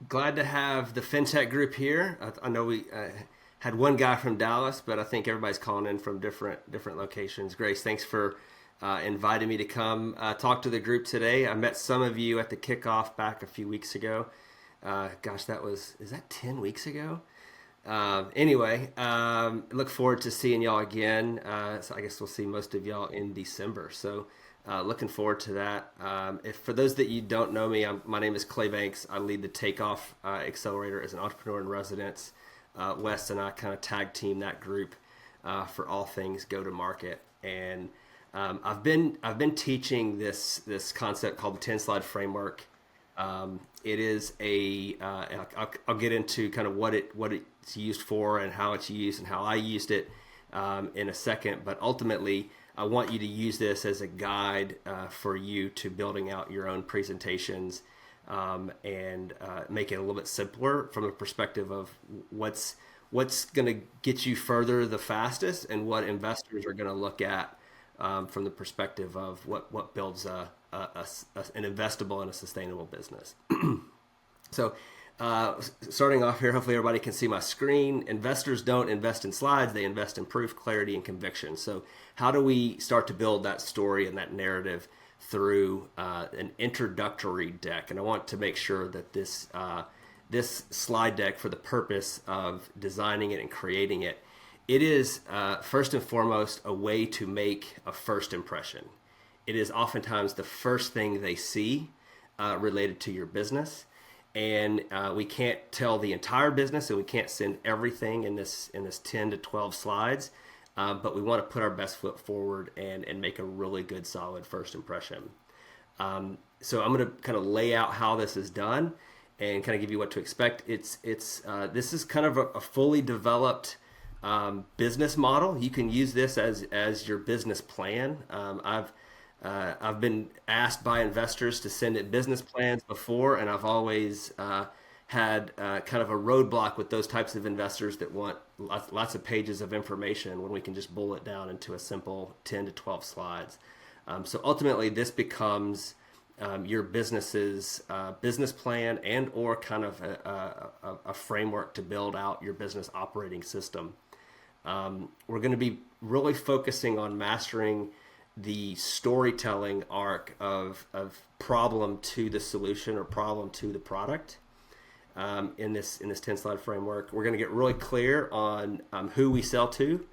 Glad to have the FinTech group here. I know we had one guy from Dallas, but I think everybody's calling in from different locations. Grace, thanks for inviting me to come talk to the group today. I met some of you at the kickoff back a few weeks ago. Gosh, is that 10 weeks ago? Anyway, look forward to seeing y'all again. So I guess we'll see most of y'all in December. So looking forward to that. If for those that you don't know me, my name is Clay Banks. I lead the Takeoff Accelerator as an entrepreneur in residence. Wes and I kind of tag team that group for all things go to market. And I've been teaching this concept called the 10 slide framework. It is I'll get into kind of what it's used for and how it's used and how I used it in a second. But ultimately, I want you to use this as a guide for you to building out your own presentations and make it a little bit simpler from a perspective of what's going to get you further the fastest and what investors are going to look at from the perspective of what builds an investable and a sustainable business. So, starting off here, hopefully everybody can see my screen. Investors don't invest in slides, they invest in proof, clarity, and conviction. So, how do we start to build that story and that narrative through an introductory deck? And I want to make sure that this slide deck, for the purpose of designing it and creating it, it is first and foremost a way to make a first impression. It is oftentimes the first thing they see related to your business. And we can't tell the entire business, and we can't send everything in this 10 to 12 slides, but we want to put our best foot forward and make a really good, solid first impression. So I'm going to kind of lay out how this is done and kind of give you what to expect. This is kind of a fully developed business model. You can use this as your business plan. I've been asked by investors to send it business plans before, and I've always had kind of a roadblock with those types of investors that want lots of pages of information when we can just bullet down into a simple 10 to 12 slides. So ultimately, this becomes your business's business plan and or kind of a framework to build out your business operating system. We're going to be really focusing on mastering the storytelling arc of problem to the solution or problem to the product in this 10 slide framework. We're going to get really clear on who we sell to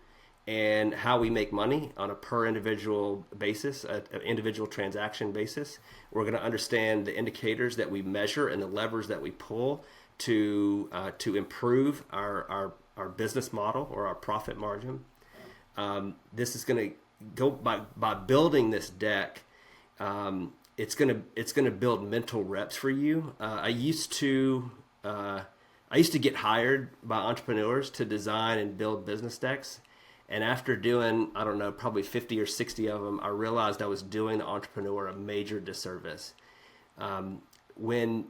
and how we make money on a per individual basis, an individual transaction basis. We're going to understand the indicators that we measure and the levers that we pull to improve our business model or our profit margin. This is going to go by building this deck. It's gonna build mental reps for you. I used to get hired by entrepreneurs to design and build business decks, and after doing, I don't know, probably 50 or 60 of them, I realized I was doing the entrepreneur a major disservice. When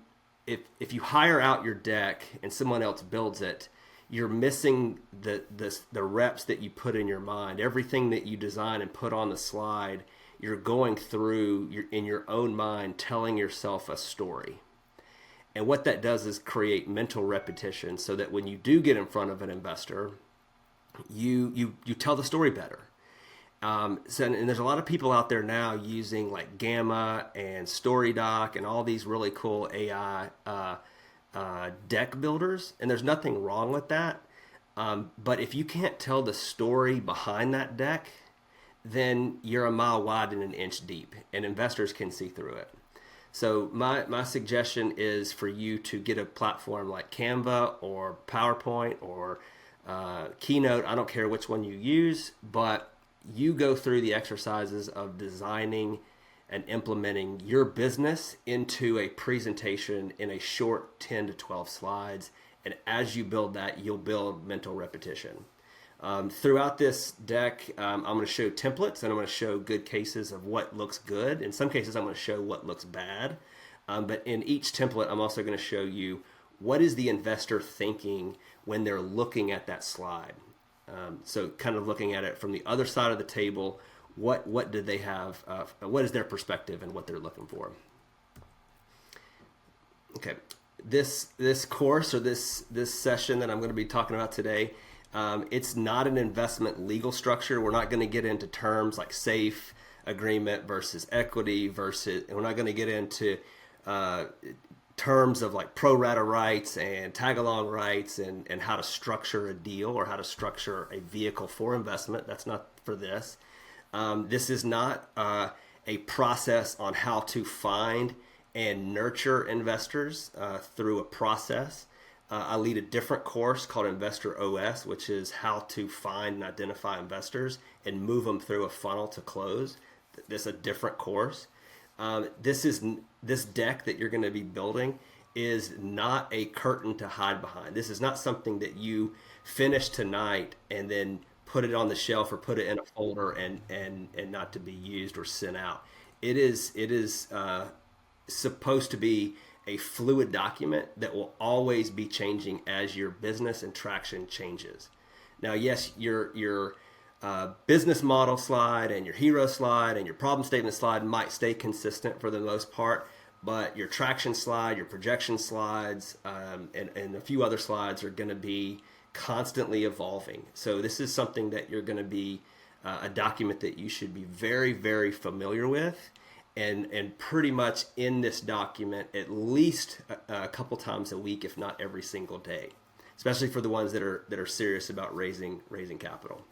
if you hire out your deck and someone else builds it, you're missing the reps that you put in your mind. Everything that you design and put on the slide, you're going through in your own mind, telling yourself a story. And what that does is create mental repetition, so that when you do get in front of an investor, you tell the story better. And there's a lot of people out there now using like Gamma and StoryDoc and all these really cool AI deck builders, and there's nothing wrong with that. But if you can't tell the story behind that deck, then you're a mile wide and an inch deep, and investors can see through it. So my suggestion is for you to get a platform like Canva or PowerPoint or Keynote. I don't care which one you use, but you go through the exercises of designing and implementing your business into a presentation in a short 10 to 12 slides. And as you build that, you'll build mental repetition. Throughout this deck, I'm going to show templates, and I'm going to show good cases of what looks good. In some cases, I'm going to show what looks bad. But in each template, I'm also going to show you what is the investor thinking when they're looking at that slide. So kind of looking at it from the other side of the table, what do they have? What is their perspective and what they're looking for? Okay, this course or this session that I'm going to be talking about today, it's not an investment legal structure. We're not going to get into terms like safe agreement versus equity versus, and we're not going to get into terms of like pro rata rights and tag along rights and how to structure a deal or how to structure a vehicle for investment. That's not for this. This is not a process on how to find and nurture investors through a process. I lead a different course called Investor OS, which is how to find and identify investors and move them through a funnel to close. This is a different course. This deck that you're going to be building is not a curtain to hide behind. This is not something that you finish tonight and then put it on the shelf or put it in a folder and not to be used or sent out. It is supposed to be a fluid document that will always be changing as your business and traction changes. Now, yes, your business model slide and your hero slide and your problem statement slide might stay consistent for the most part, but your traction slide, your projection slides, and a few other slides are going to be constantly evolving. So this is something that you're going to be a document that you should be very, very familiar with, and pretty much in this document at least a couple times a week, if not every single day, especially for the ones that are serious about raising capital.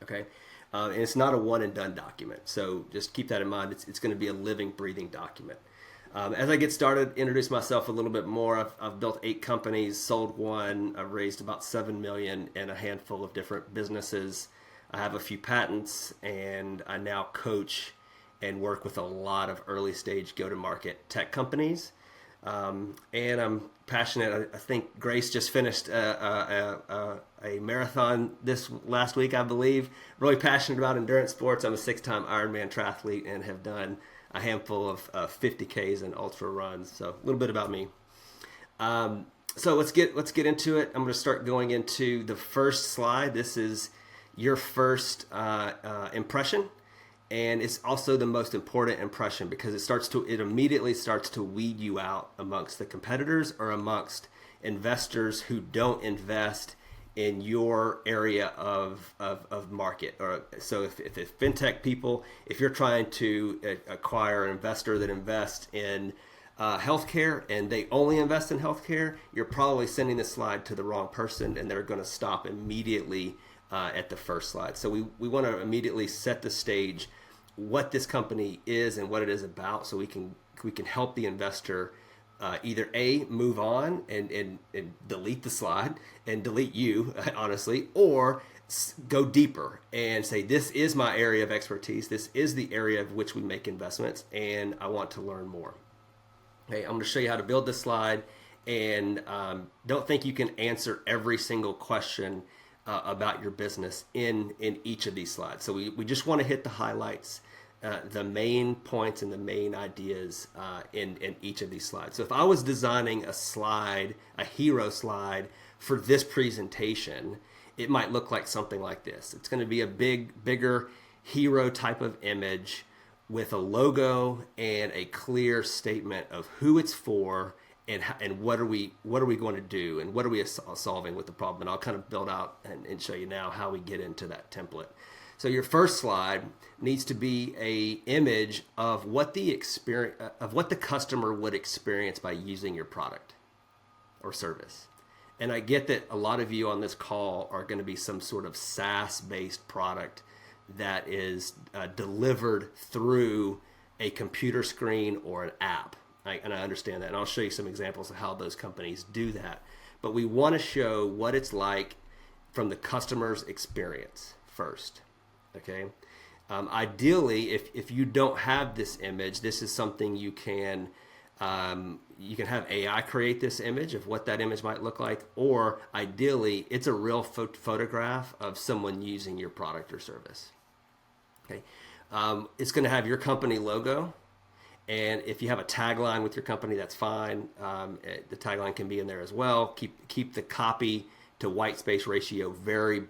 Okay, and it's not a one and done document, so just keep that in mind. It's going to be a living, breathing document. As I get started, introduce myself a little bit more. I've built 8 companies, sold 1. I've raised about $7 million in a handful of different businesses. I have a few patents, and I now coach and work with a lot of early stage go-to-market tech companies. And I'm passionate. I think Grace just finished a marathon this last week, I believe. Really passionate about endurance sports. I'm a 6-time Ironman triathlete and have done a handful of 50Ks and ultra runs. So a little bit about me. So let's get into it. I'm going to start going into the first slide. This is your first impression. And it's also the most important impression because it immediately starts to weed you out amongst the competitors or amongst investors who don't invest in your area of market. Or so if it's fintech people, if you're trying to acquire an investor that invests in healthcare and they only invest in healthcare, you're probably sending the slide to the wrong person, and they're going to stop immediately at the first slide. So we want to immediately set the stage what this company is and what it is about, so we can help the investor either move on and delete the slide and delete you, honestly, or go deeper and say, this is my area of expertise, this is the area of which we make investments, and I want to learn more. Okay, I'm going to show you how to build this slide, and don't think you can answer every single question about your business in each of these slides. So we just want to hit the highlights, the main points and the main ideas in each of these slides. So if I was designing a slide, a hero slide for this presentation, it might look like something like this. It's going to be a bigger hero type of image with a logo and a clear statement of who it's for and what are we going to do and what are we solving with the problem. And I'll kind of build out and show you now how we get into that template. So your first slide needs to be a image of what the customer would experience by using your product or service. And I get that a lot of you on this call are going to be some sort of SaaS-based product that is delivered through a computer screen or an app. And I understand that. And I'll show you some examples of how those companies do that. But we want to show what it's like from the customer's experience first. Okay. Ideally, if you don't have this image, this is something you can have AI create this image of what that image might look like, or ideally, it's a real photograph of someone using your product or service. Okay. It's going to have your company logo, and if you have a tagline with your company, that's fine. The tagline can be in there as well. Keep the copy to white space ratio very,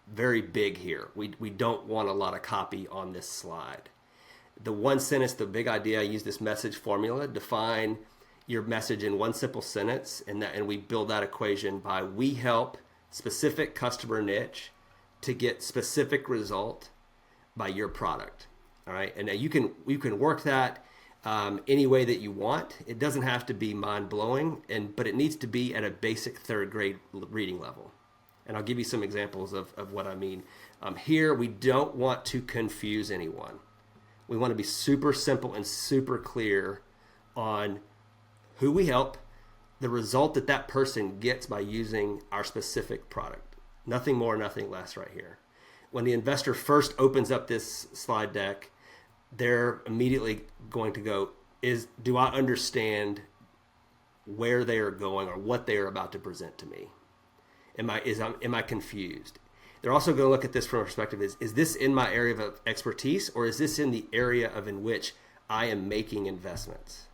very big here. We don't want a lot of copy on this slide. The one sentence, the big idea, I use this message formula, define your message in one simple sentence, and we build that equation by we help specific customer niche to get specific result by your product. All right, and now you can work that any way that you want. It doesn't have to be mind blowing, but it needs to be at a basic third grade reading level. And I'll give you some examples of what I mean. Here, we don't want to confuse anyone. We want to be super simple and super clear on who we help, the result that that person gets by using our specific product. Nothing more, nothing less right here. When the investor first opens up this slide deck, they're immediately going to go, do I understand where they are going or what they are about to present to me? Am I confused? They're also going to look at this from a perspective, is this in my area of expertise, or is this in the area in which I am making investments?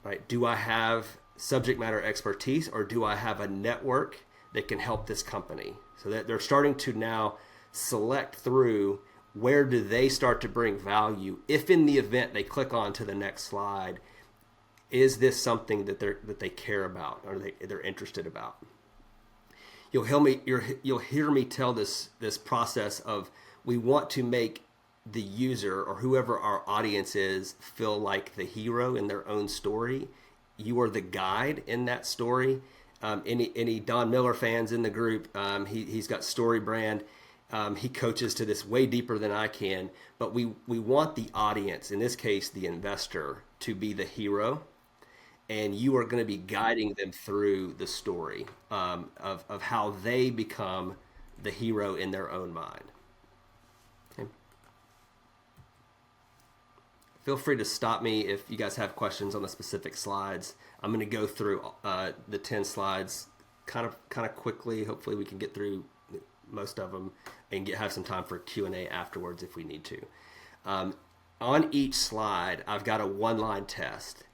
Right? Do I have subject matter expertise, or do I have a network that can help this company? So that they're starting to now select through where do they start to bring value. If in the event they click on to the next slide, is this something that they care about or they're interested about? You'll hear me tell this process of we want to make the user or whoever our audience is feel like the hero in their own story. You are the guide in that story. Any Don Miller fans in the group? He's got Story Brand. He coaches to this way deeper than I can. But we want the audience, in this case the investor, to be the hero. And you are going to be guiding them through the story of how they become the hero in their own mind. Okay. Feel free to stop me if you guys have questions on the specific slides. I'm going to go through the 10 slides kind of quickly. Hopefully we can get through most of them and have some time for Q&A afterwards if we need to. On each slide, I've got a one-line test.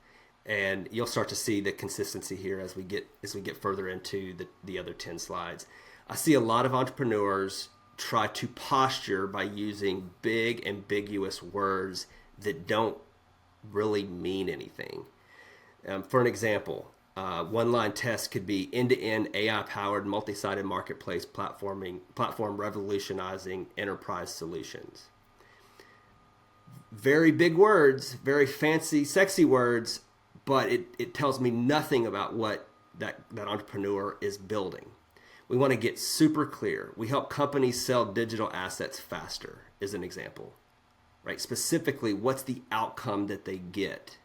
And you'll start to see the consistency here as we get further into the other 10 slides. I see a lot of entrepreneurs try to posture by using big, ambiguous words that don't really mean anything. For an example, one-line test could be end-to-end AI-powered multi-sided marketplace platform revolutionizing enterprise solutions. Very big words, very fancy, sexy words, but it tells me nothing about what that entrepreneur is building. We want to get super clear. We help companies sell digital assets faster, is an example, right? Specifically, what's the outcome that they get?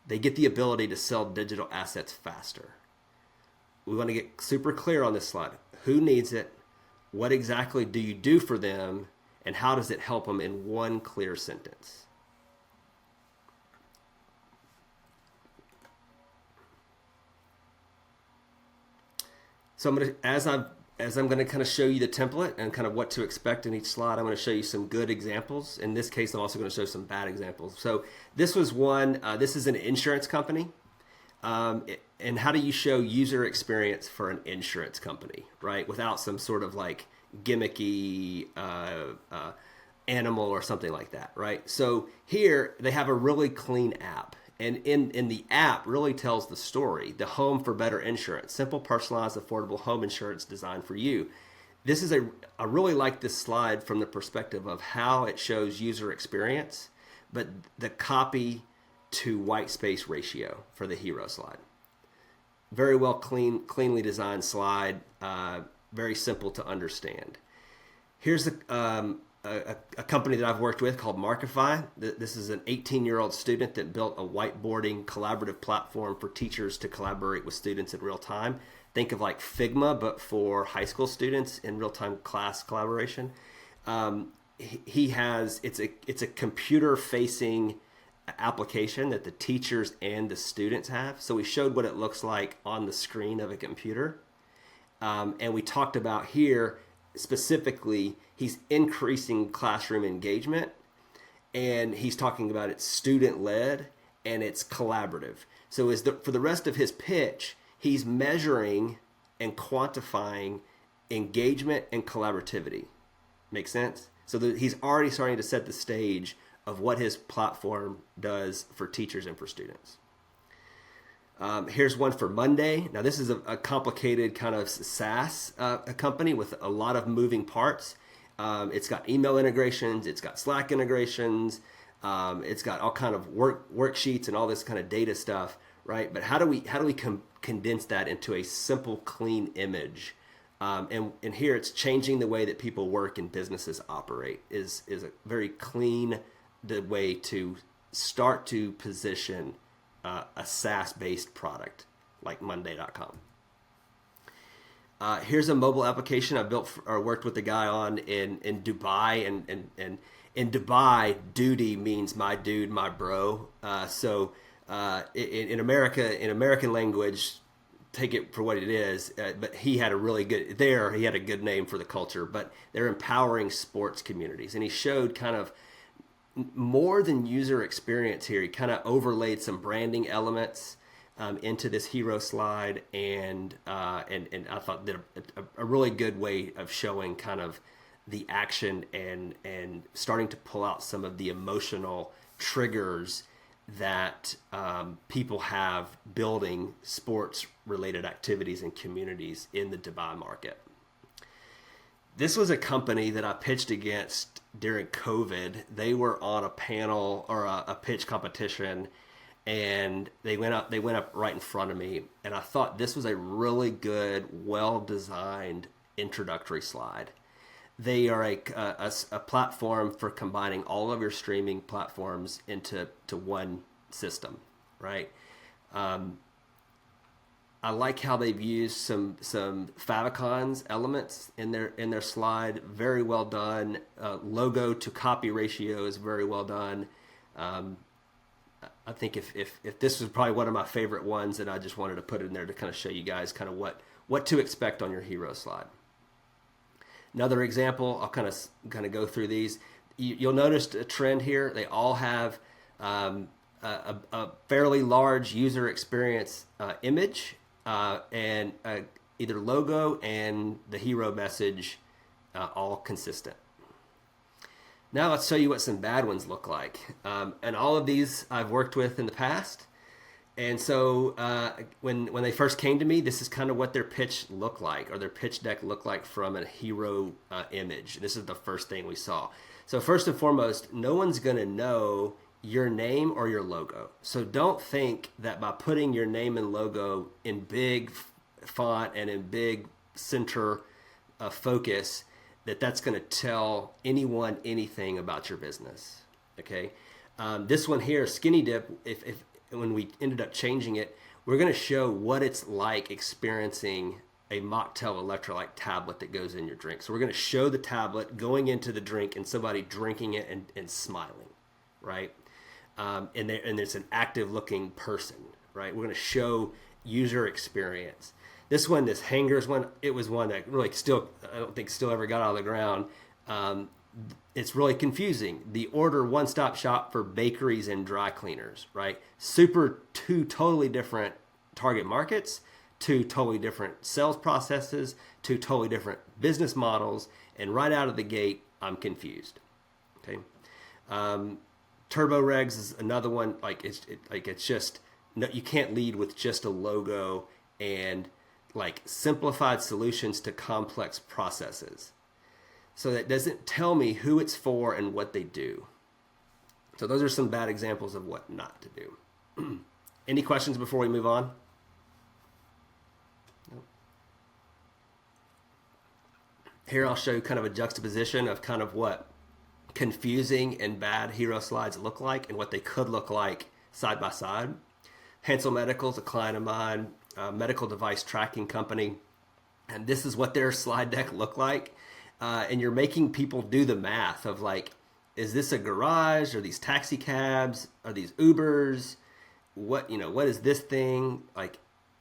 They get the ability to sell digital assets faster. We want to get super clear on this slide. Who needs it? What exactly do you do for them? And how does it help them in one clear sentence? So as I'm going to kind of show you the template and kind of what to expect in each slide, I'm going to show you some good examples. In this case, I'm also going to show some bad examples. So this was one. This is an insurance company, and how do you show user experience for an insurance company, right? Without some sort of like gimmicky animal or something like that, right? So here they have a really clean app. And in the app really tells the story, the home for better insurance, simple, personalized, affordable home insurance designed for you. This is I really like this slide from the perspective of how it shows user experience, but the copy to white space ratio for the hero slide. Very well cleanly designed slide, very simple to understand. Here's a company that I've worked with called Markify. This is an 18-year-old student that built a whiteboarding collaborative platform for teachers to collaborate with students in real time. Think of like Figma, but for high school students in real-time class collaboration. It's a computer-facing application that the teachers and the students have. So we showed what it looks like on the screen of a computer. And we talked about here, specifically, he's increasing classroom engagement, and he's talking about it's student-led and it's collaborative. So for the rest of his pitch, he's measuring and quantifying engagement and collaborativity. Make sense? So he's already starting to set the stage of what his platform does for teachers and for students. Here's one for Monday. Now, this is a complicated kind of SaaS company with a lot of moving parts. It's got email integrations, it's got Slack integrations, it's got all kind of worksheets and all this kind of data stuff, right? But how do we condense that into a simple, clean image? And here it's changing the way that people work and businesses operate is a very clean way to start to position a SaaS-based product like Monday.com. Here's a mobile application I built or worked with a guy on in Dubai, and in Dubai, duty means my dude, my bro. So in America, in American language, take it for what it is. But he had a really good he had a good name for the culture. But they're empowering sports communities, and he showed kind of more than user experience here. He kind of overlaid some branding elements into this hero slide, and I thought that a really good way of showing kind of the action and starting to pull out some of the emotional triggers that people have building sports related activities and communities in the Dubai market. This was a company that I pitched against during COVID. They were on a panel or a pitch competition, and they went up right in front of me. And I thought this was a really good, well-designed introductory slide. They are a platform for combining all of your streaming platforms into one system, right? I like how they've used some favicons elements in their slide. Very well done. Logo to copy ratio is very well done. I think if this was probably one of my favorite ones, and I just wanted to put it in there to kind of show you guys kind of what to expect on your hero slide. Another example, I'll kind of go through these. You'll notice a trend here. They all have a fairly large user experience image and either logo and the hero message all consistent. Now let's show you what some bad ones look like. And all of these I've worked with in the past. And so when they first came to me, this is kind of what their pitch looked like, or their pitch deck looked like from a hero image. This is the first thing we saw. So first and foremost, no one's going to know your name or your logo. So don't think that by putting your name and logo in big font and in big center focus, that's going to tell anyone anything about your business. Okay. This one here, Skinny Dip, if when we ended up changing it, we're going to show what it's like experiencing a mocktail electrolyte tablet that goes in your drink. So we're going to show the tablet going into the drink and somebody drinking it and smiling, right? And it's an active looking person, right? We're going to show user experience. This one, this hangers one, it was one that really I don't think still ever got out of the ground. It's really confusing. The order one-stop shop for bakeries and dry cleaners, right? Two totally different target markets, two totally different sales processes, two totally different business models, and right out of the gate, I'm confused. Okay, Turbo Regs is another one. It's just no, you can't lead with just a logo and like simplified solutions to complex processes. So that doesn't tell me who it's for and what they do. So those are some bad examples of what not to do. Any questions before we move on? Nope. Here I'll show you kind of a juxtaposition of kind of what confusing and bad hero slides look like and what they could look like side by side. Hansel Medical is a client of mine, a medical device tracking company, and this is what their slide deck looked like. And you're making people do the math of like, is this a garage? Are these taxi cabs? Are these Ubers? What is this thing? Like,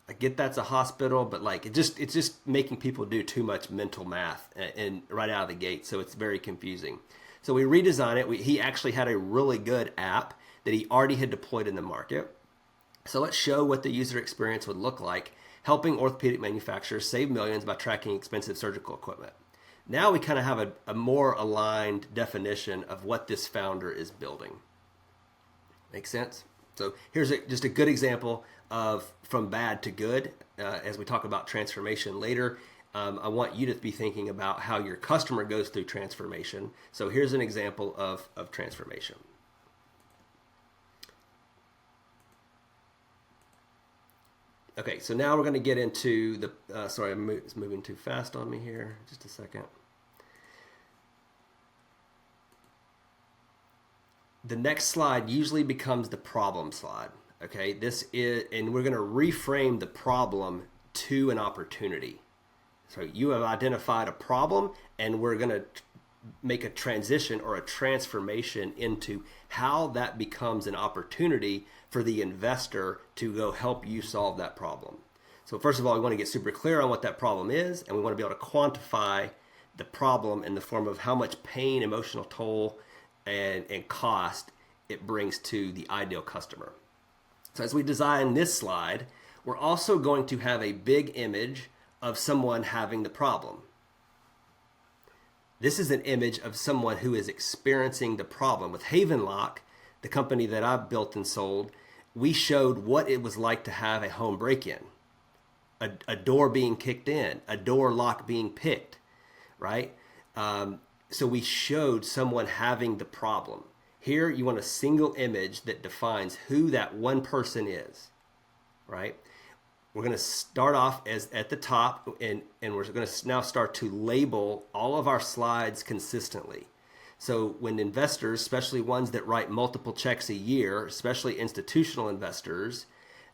I get that's a hospital, but like it's just making people do too much mental math and right out of the gate. So it's very confusing. So we redesigned it. He actually had a really good app that he already had deployed in the market. So let's show what the user experience would look like, helping orthopedic manufacturers save millions by tracking expensive surgical equipment. Now we kind of have a more aligned definition of what this founder is building. Make sense? So here's just a good example of from bad to good. As we talk about transformation later, I want you to be thinking about how your customer goes through transformation. So here's an example of transformation. Okay, so now we're going to get into the, sorry, it's moving too fast on me here. Just a second. The next slide usually becomes the problem slide. Okay, this is, and we're going to reframe the problem to an opportunity. So you have identified a problem, and we're going to make a transition or a transformation into how that becomes an opportunity for the investor to go help you solve that problem. So first of all, we want to get super clear on what that problem is, and we want to be able to quantify the problem in the form of how much pain, emotional toll, and cost it brings to the ideal customer. So as we design this slide, we're also going to have a big image of someone having the problem. This is an image of someone who is experiencing the problem. With Havenlock, the company that I built and sold, we showed what it was like to have a home break-in, a door being kicked in, a door lock being picked, right? So we showed someone having the problem. Here you want a single image that defines who that one person is, right? We're going to start off as at the top, and we're going to now start to label all of our slides consistently. So when investors, especially ones that write multiple checks a year, especially institutional investors,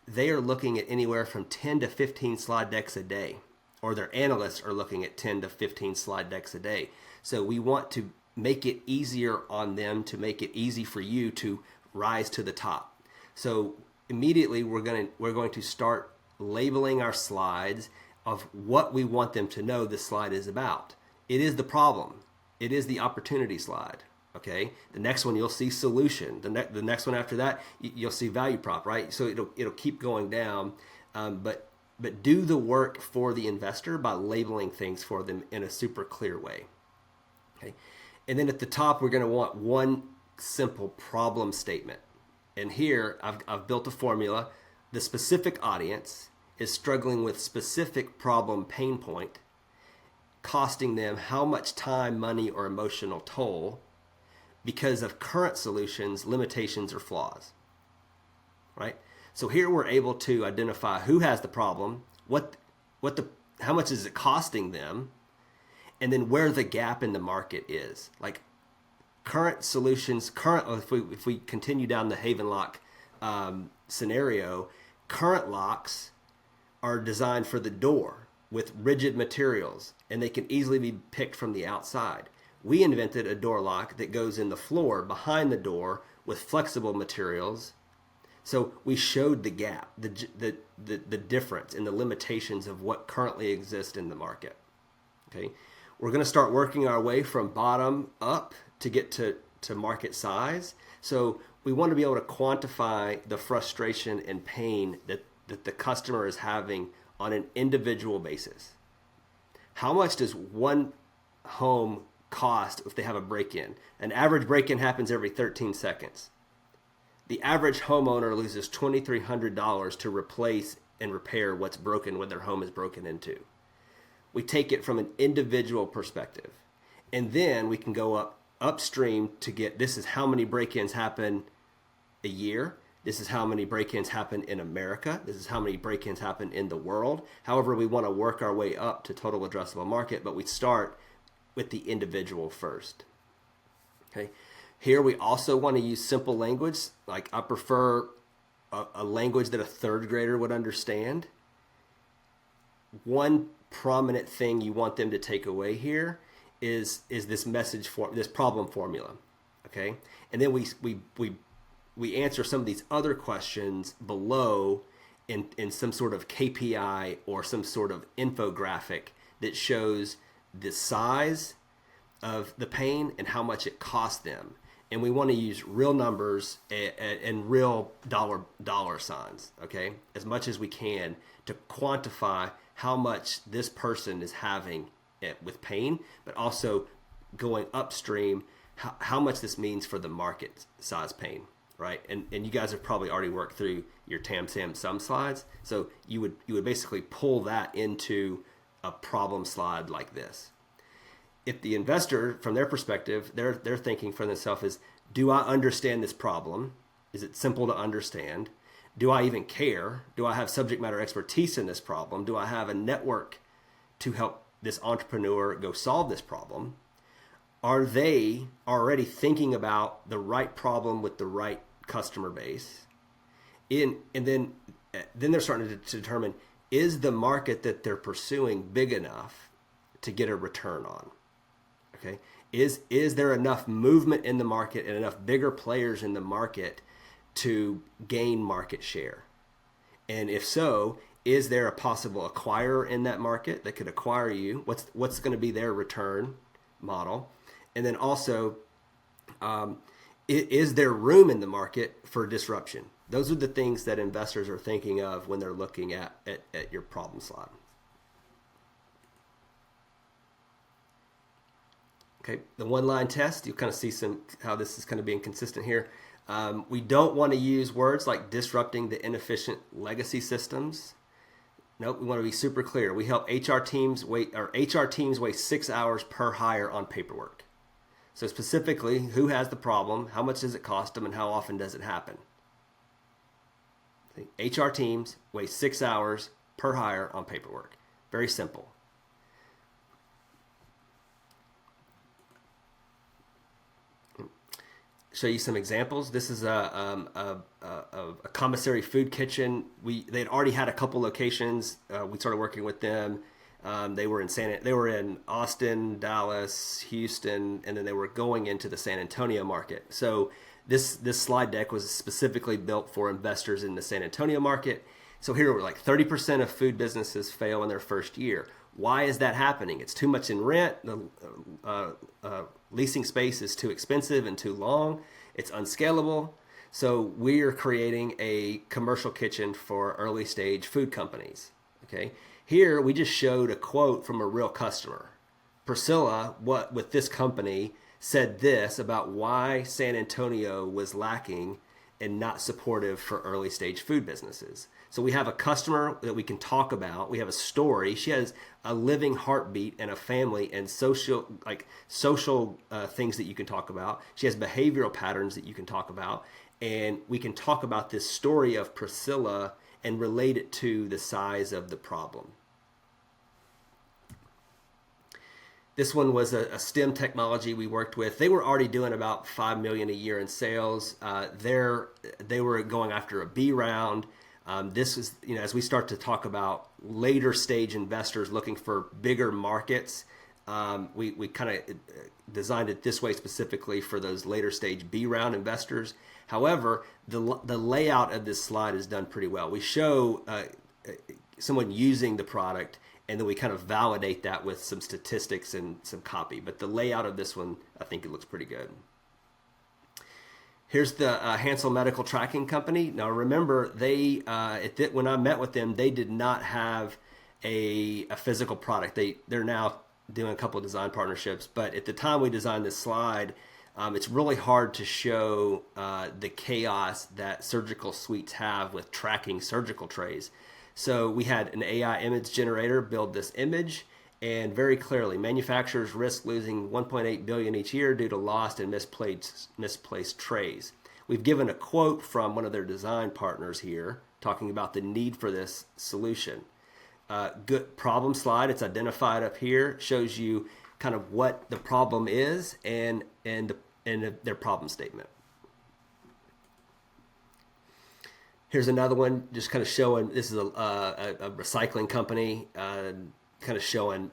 they are looking at anywhere from 10 to 15 slide decks a day, or their analysts are looking at 10 to 15 slide decks a day. So we want to make it easier on them, to make it easy for you to rise to the top. So immediately we're going to start labeling our slides of what we want them to know this slide is about. It is the problem. It is the opportunity slide. Okay. The next one you'll see solution. The next one after that you'll see value prop. Right. So it'll keep going down. But do the work for the investor by labeling things for them in a super clear way. Okay. And then at the top we're going to want one simple problem statement. And here I've built a formula. The specific audience is struggling with specific problem pain point, costing them how much time, money, or emotional toll because of current solutions, limitations, or flaws, right? So here we're able to identify who has the problem, how much is it costing them, and then where the gap in the market is. Like current solutions, if we continue down the Havenlock scenario, current locks are designed for the door with rigid materials, and they can easily be picked from the outside. We invented a door lock that goes in the floor behind the door with flexible materials. So we showed the gap, the difference and the limitations of what currently exists in the market. Okay, we're going to start working our way from bottom up to get to market size. So we want to be able to quantify the frustration and pain that the customer is having on an individual basis. How much does one home cost if they have a break-in? An average break-in happens every 13 seconds. The average homeowner loses $2,300 to replace and repair what's broken when their home is broken into. We take it from an individual perspective. And then we can go upstream to get, this is how many break-ins happen a year. This is how many break-ins happen in America. This is how many break-ins happen in the world. However, we want to work our way up to total addressable market, but we start with the individual first. Okay. Here we also want to use simple language. Like I prefer a language that a third grader would understand. One prominent thing you want them to take away here is this this problem formula. Okay. And then we answer some of these other questions below in some sort of KPI or some sort of infographic that shows the size of the pain and how much it costs them. And we want to use real numbers and real dollar signs, okay, as much as we can to quantify how much this person is having with pain, but also going upstream, how much this means for the market size pain, right? And you guys have probably already worked through your TAM, SAM, SUM slides. So you would basically pull that into a problem slide like this. If the investor, from their perspective, they're thinking for themselves is, do I understand this problem? Is it simple to understand? Do I even care? Do I have subject matter expertise in this problem? Do I have a network to help this entrepreneur go solve this problem? Are they already thinking about the right problem with the right customer base? And then they're starting to determine, is the market that they're pursuing big enough to get a return on? Okay, is there enough movement in the market and enough bigger players in the market to gain market share? And if so, is there a possible acquirer in that market that could acquire you? What's going to be their return model? And then also, is there room in the market for disruption? Those are the things that investors are thinking of when they're looking at your problem slide. Okay, the one-line test, you kind of see how this is kind of being consistent here. We don't want to use words like disrupting the inefficient legacy systems. Nope, we want to be super clear. We help HR teams waste 6 hours per hire on paperwork. So specifically, who has the problem, how much does it cost them, and how often does it happen? HR teams waste 6 hours per hire on paperwork. Very simple. Show you some examples. This is a commissary food kitchen. They'd already had a couple locations. We started working with them. They were in Austin, Dallas, Houston, and then they were going into the San Antonio market. So this slide deck was specifically built for investors in the San Antonio market. So here we're like 30% of food businesses fail in their first year. Why is that happening? It's too much in rent. The leasing space is too expensive and too long. It's unscalable. So we are creating a commercial kitchen for early stage food companies. Okay. Here we just showed a quote from a real customer. Priscilla, with this company, said this about why San Antonio was lacking and not supportive for early stage food businesses. So we have a customer that we can talk about. We have a story. She has a living heartbeat and a family and social things that you can talk about. She has behavioral patterns that you can talk about. And we can talk about this story of Priscilla and relate it to the size of the problem. This one was a STEM technology we worked with. They were already doing about $5 million a year in sales. They were going after a B round. This is, as we start to talk about later stage investors looking for bigger markets, we kind of designed it this way specifically for those later stage B round investors. However, the layout of this slide is done pretty well. We show someone using the product, and then we kind of validate that with some statistics and some copy. But the layout of this one, I think it looks pretty good. Here's the Hansel Medical Tracking Company. Now remember, when I met with them, they did not have a physical product. They're now doing a couple of design partnerships. But at the time we designed this slide, it's really hard to show the chaos that surgical suites have with tracking surgical trays. So we had an AI image generator build this image, and very clearly, manufacturers risk losing $1.8 billion each year due to lost and misplaced trays. We've given a quote from one of their design partners here talking about the need for this solution. Good problem slide. It's identified up here. Shows you kind of what the problem is and their problem statement. Here's another one, just kind of showing, this is a recycling company, kind of showing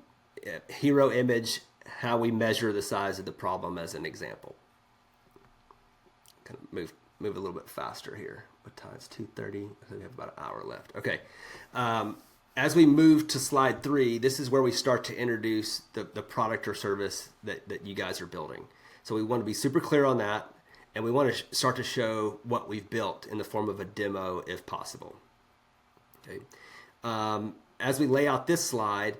hero image, how we measure the size of the problem as an example. Kind of move a little bit faster here. What time? It's 2:30. We have about an hour left. Okay. As we move to slide 3, this is where we start to introduce the product or service that you guys are building. So we want to be super clear on that. And we want to start to show what we've built in the form of a demo if possible. Okay. As we lay out this slide,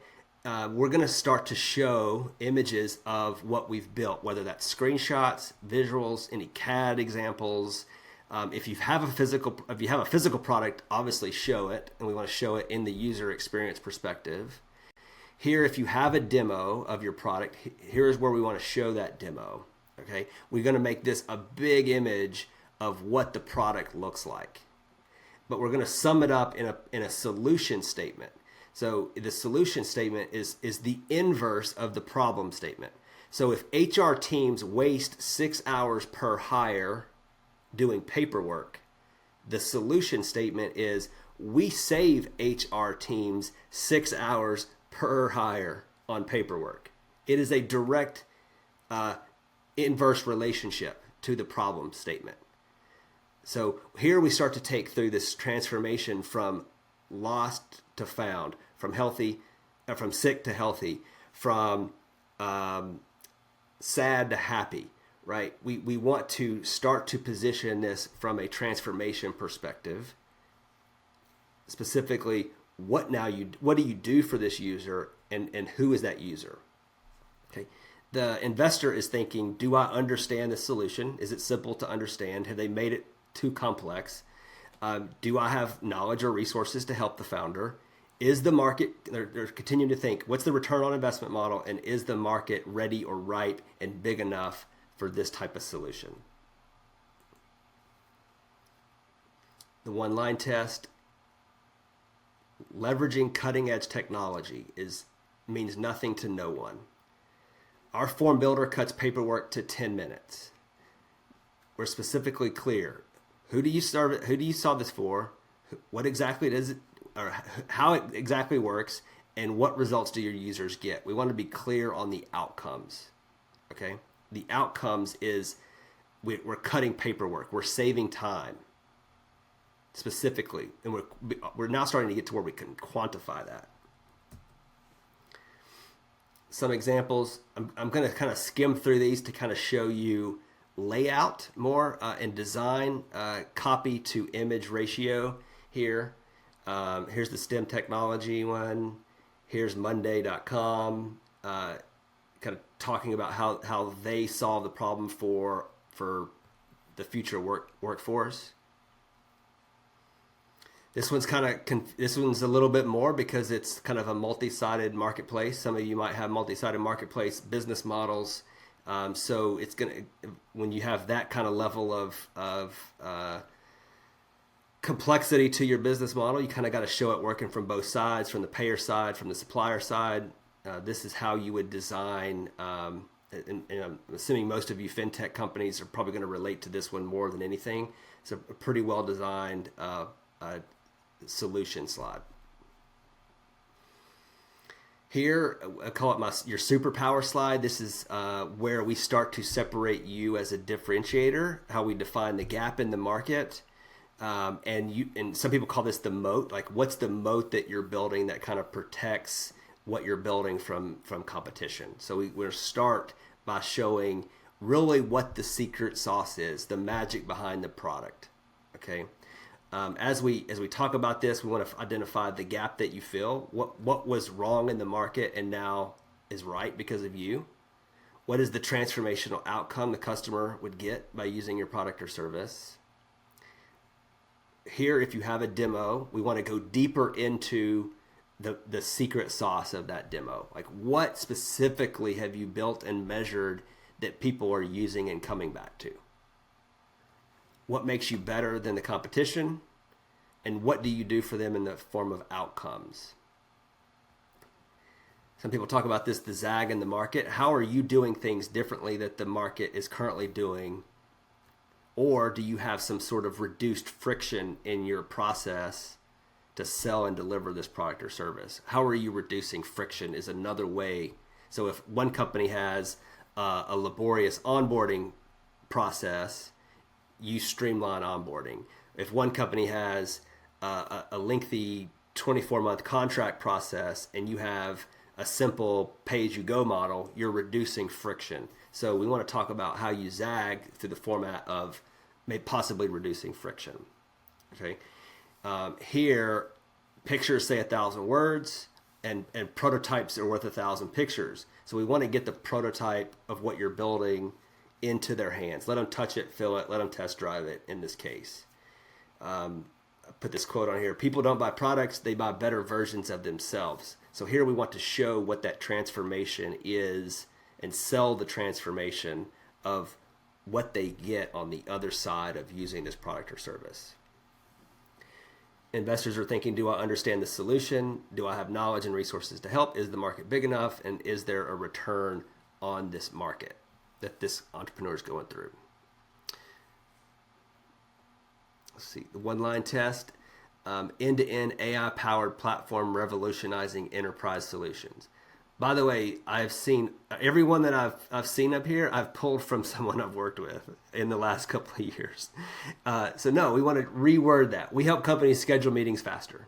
we're going to start to show images of what we've built, whether that's screenshots, visuals, any CAD examples. If you have a physical product, obviously show it, and we want to show it in the user experience perspective. Here, if you have a demo of your product, here's where we want to show that demo. Okay, we're going to make this a big image of what the product looks like, but we're going to sum it up in a solution statement. So the solution statement is the inverse of the problem statement. So if HR teams waste 6 hours per hire doing paperwork, the solution statement is we save HR teams 6 hours per hire on paperwork. It is a direct inverse relationship to the problem statement. So here we start to take through this transformation from lost to found, from sick to healthy, from sad to happy, right? We want to start to position this from a transformation perspective. Specifically, what do you do for this user, and who is that user? Okay. The investor is thinking, do I understand the solution? Is it simple to understand? Have they made it too complex? Do I have knowledge or resources to help the founder? Is the market, they're continuing to think, what's the return on investment model, and is the market ready or ripe and big enough for this type of solution? The one-line test, leveraging cutting-edge technology means nothing to no one. Our form builder cuts paperwork to 10 minutes. We're specifically clear. Who do you serve it? Who do you solve this for? What exactly does it, or how it exactly works, and what results do your users get? We want to be clear on the outcomes. Okay, the outcomes is we're cutting paperwork. We're saving time. Specifically, and we're now starting to get to where we can quantify that. Some examples. I'm going to kind of skim through these to kind of show you layout more and design, copy to image ratio here. Here's the STEM technology one. Here's Monday.com, kind of talking about how they solve the problem for the future workforce. This one's a little bit more because it's kind of a multi-sided marketplace. Some of you might have multi-sided marketplace business models. So it's when you have that kind of level of complexity to your business model, you kind of got to show it working from both sides, from the payer side, from the supplier side. This is how you would design, and I'm assuming most of you fintech companies are probably going to relate to this one more than anything. It's a pretty well designed solution slide. Here, I call it your superpower slide. This is where we start to separate you as a differentiator, how we define the gap in the market. And some people call this the moat. Like, what's the moat that you're building that kind of protects what you're building from competition? So we'll start by showing really what the secret sauce is, the magic behind the product. Okay. As we talk about this, we want to identify the gap that you feel. What was wrong in the market and now is right because of you? What is the transformational outcome the customer would get by using your product or service? Here, if you have a demo, we want to go deeper into the secret sauce of that demo. Like, what specifically have you built and measured that people are using and coming back to? What makes you better than the competition? And what do you do for them in the form of outcomes? Some people talk about this, the zag in the market. How are you doing things differently that the market is currently doing? Or do you have some sort of reduced friction in your process to sell and deliver this product or service? How are you reducing friction is another way. So if one company has a laborious onboarding process, you streamline onboarding. If one company has a lengthy 24-month contract process and you have a simple pay-as-you-go model, you're reducing friction. So we want to talk about how you zag through the format of possibly reducing friction. Okay. Here, pictures say 1,000 words. and prototypes are worth 1,000 pictures. So we want to get the prototype of what you're building into their hands. Let them touch it, feel it, let them test drive it in this case. I put this quote on here: people don't buy products, they buy better versions of themselves. So here we want to show what that transformation is and sell the transformation of what they get on the other side of using this product or service. Investors are thinking, do I understand the solution? Do I have knowledge and resources to help? Is the market big enough? And is there a return on this market that this entrepreneur is going through? Let's see, the one-line test. End-to-end AI-powered platform revolutionizing enterprise solutions. By the way, I've seen everyone that I've seen up here, I've pulled from someone I've worked with in the last couple of years. So no, we want to reword that. We help companies schedule meetings faster.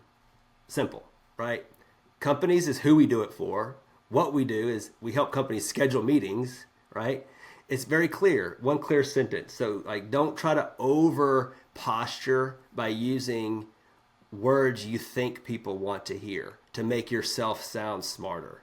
Simple, right? Companies is who we do it for. What we do is we help companies schedule meetings, right? It's very clear, one clear sentence. So like, don't try to over posture by using words you think people want to hear to make yourself sound smarter.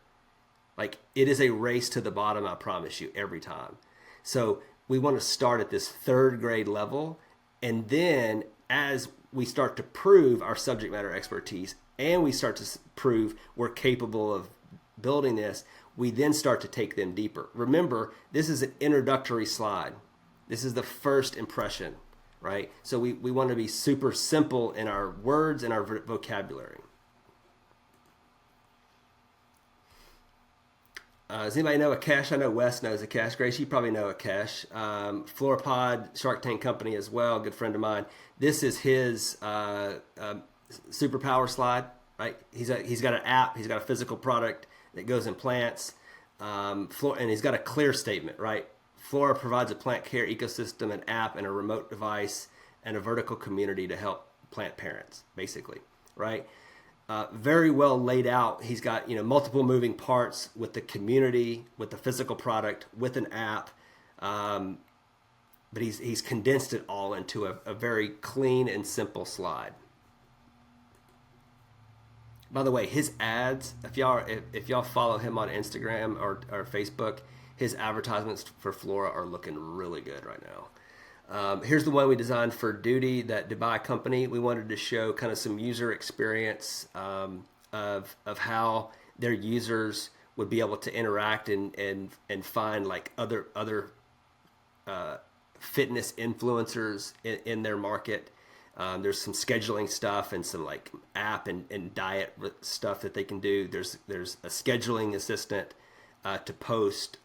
Like, it is a race to the bottom, I promise you, every time. So we want to start at this third grade level. And then as we start to prove our subject matter expertise and we start to prove we're capable of building this, we then start to take them deeper. Remember, this is an introductory slide. This is the first impression, right? So we want to be super simple in our words and our vocabulary. Does anybody know Akash? I know Wes knows Akash. Grace, you probably know Akash. Floorpod, Shark Tank Company as well, good friend of mine. This is his superpower slide, right? He's got an app. He's got a physical product that goes in plants. And he's got a clear statement, right? Flora provides a plant care ecosystem, an app, and a remote device, and a vertical community to help plant parents, basically, right? Very well laid out. He's got multiple moving parts with the community, with the physical product, with an app, but he's condensed it all into a very clean and simple slide. By the way, his ads, if y'all follow him on Instagram or Facebook, his advertisements for Flora are looking really good right now. Here's the one we designed for Duty, that Dubai company. We wanted to show kind of some user experience of how their users would be able to interact and find like other fitness influencers in their market. There's some scheduling stuff and some like app and diet stuff that they can do. There's a scheduling assistant to post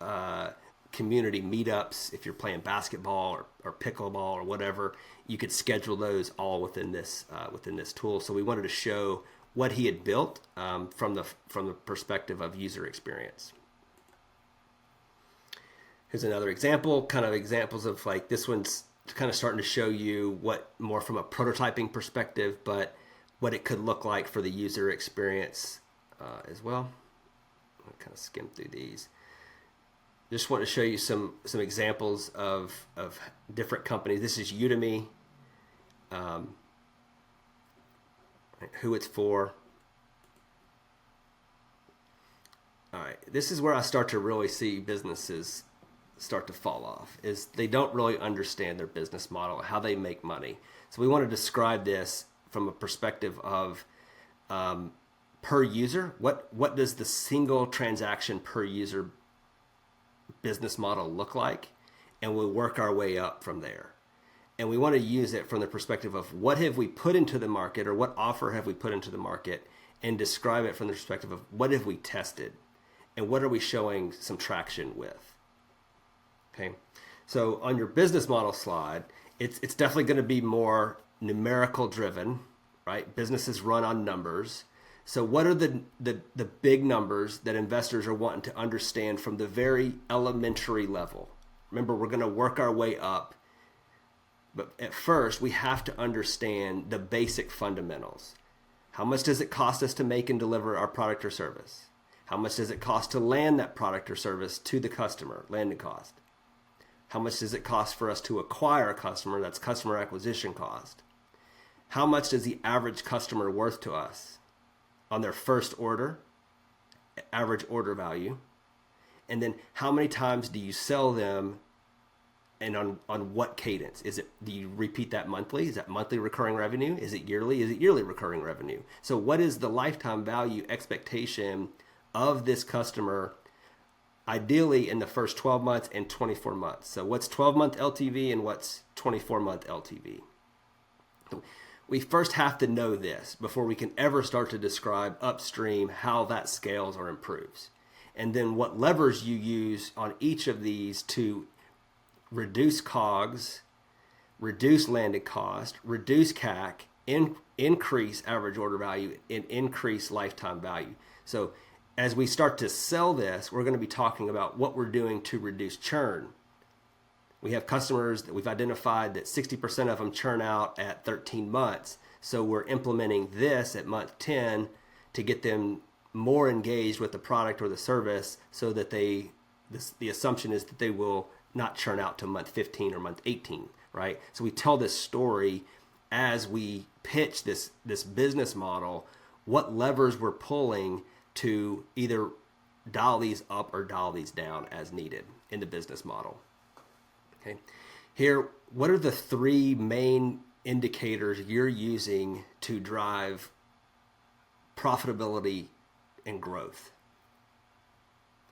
community meetups. If you're playing basketball or pickleball or whatever, you could schedule those all within this tool. So we wanted to show what he had built from the perspective of user experience. Here's another example, kind of examples of like, this one's kind of starting to show you what more from a prototyping perspective, but what it could look like for the user experience as well. I'll kind of skim through these. Just want to show you some examples of different companies. This is Udemy, who it's for. All right, this is where I start to really see businesses start to fall off, is they don't really understand their business model, how they make money. So we want to describe this from a perspective of per user. What does the single transaction per user business model look like? And we'll work our way up from there. And we want to use it from the perspective of what have we put into the market, or what offer have we put into the market, and describe it from the perspective of what have we tested and what are we showing some traction with. Okay, so on your business model slide, it's definitely going to be more numerical driven, right? Businesses run on numbers. So what are the big numbers that investors are wanting to understand from the very elementary level? Remember, we're going to work our way up. But at first, we have to understand the basic fundamentals. How much does it cost us to make and deliver our product or service? How much does it cost to land that product or service to the customer, landing cost? How much does it cost for us to acquire a customer? That's customer acquisition cost. How much is the average customer worth to us on their first order? average order value, and then how many times do you sell them, and on what cadence? Do you repeat that monthly? Is that monthly recurring revenue? Is it yearly? Is it yearly recurring revenue? So what is the lifetime value expectation of this customer, ideally in the first 12 months and 24 months? So what's 12-month LTV and what's 24-month LTV? We first have to know this before we can ever start to describe upstream how that scales or improves. And then what levers you use on each of these to reduce COGS, reduce landed cost, reduce CAC, increase average order value, and increase lifetime value. So as we start to sell this, we're going to be talking about what we're doing to reduce churn. We have customers that we've identified that 60% of them churn out at 13 months. So we're implementing this at month 10 to get them more engaged with the product or the service, so that the assumption is that they will not churn out to month 15 or month 18, right? So we tell this story as we pitch this business model, what levers we're pulling to either dial these up or dial these down as needed in the business model. Okay. Here, what are the three main indicators you're using to drive profitability and growth?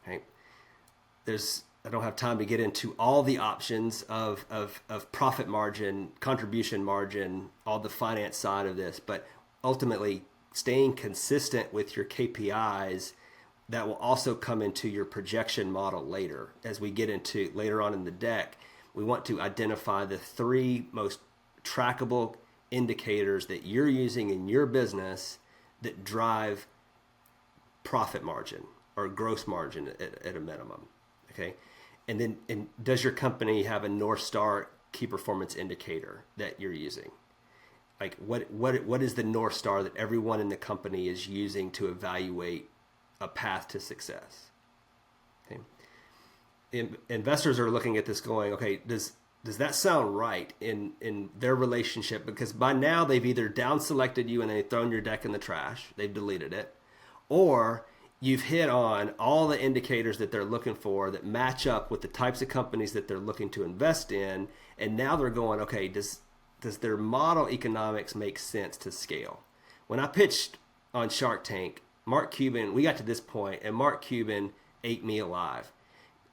Okay. I don't have time to get into all the options of profit margin, contribution margin, all the finance side of this, but ultimately staying consistent with your KPIs that will also come into your projection model later. As we get into later on in the deck, we want to identify the three most trackable indicators that you're using in your business that drive profit margin or gross margin at a minimum. Okay. And does your company have a North Star key performance indicator that you're using? Like what is the North Star that everyone in the company is using to evaluate a path to success? Okay. Investors are looking at this going, okay, does that sound right in their relationship? Because by now they've either down selected you and they've thrown your deck in the trash, they've deleted it, or you've hit on all the indicators that they're looking for that match up with the types of companies that they're looking to invest in. And now they're going, okay, does their model economics make sense to scale? When I pitched on Shark Tank, Mark Cuban, we got to this point and Mark Cuban ate me alive.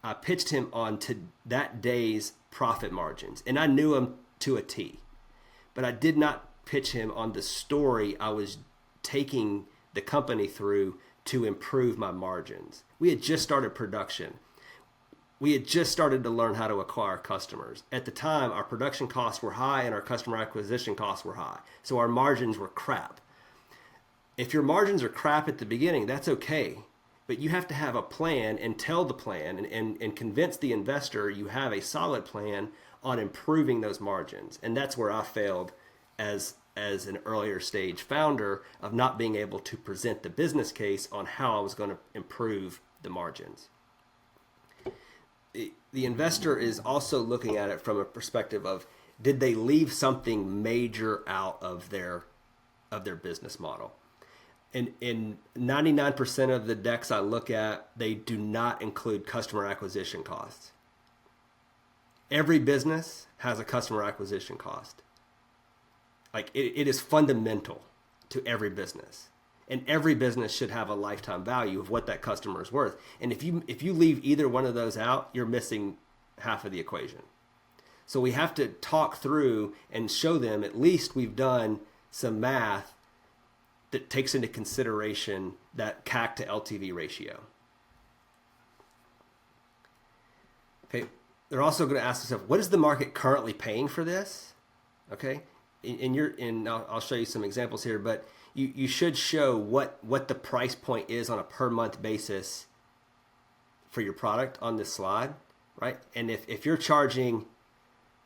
I pitched him on to that day's profit margins, and I knew him to a T, but I did not pitch him on the story I was taking the company through to improve my margins. We had just started production. We had just started to learn how to acquire customers. At the time, our production costs were high and our customer acquisition costs were high. So our margins were crap. If your margins are crap at the beginning, that's okay. But you have to have a plan and tell the plan and convince the investor you have a solid plan on improving those margins. And that's where I failed as an earlier stage founder, of not being able to present the business case on how I was going to improve the margins. The investor is also looking at it from a perspective of, did they leave something major out of their business model? And in 99% of the decks I look at, they do not include customer acquisition costs. Every business has a customer acquisition cost. Like it is fundamental to every business, and every business should have a lifetime value of what that customer is worth. And if you leave either one of those out, you're missing half of the equation. So we have to talk through and show them at least we've done some math that takes into consideration that CAC to LTV ratio. Okay, they're also going to ask themselves, what is the market currently paying for this? Okay. I'll show you some examples here, but you should show what the price point is on a per month basis for your product on this slide, right? And if you're charging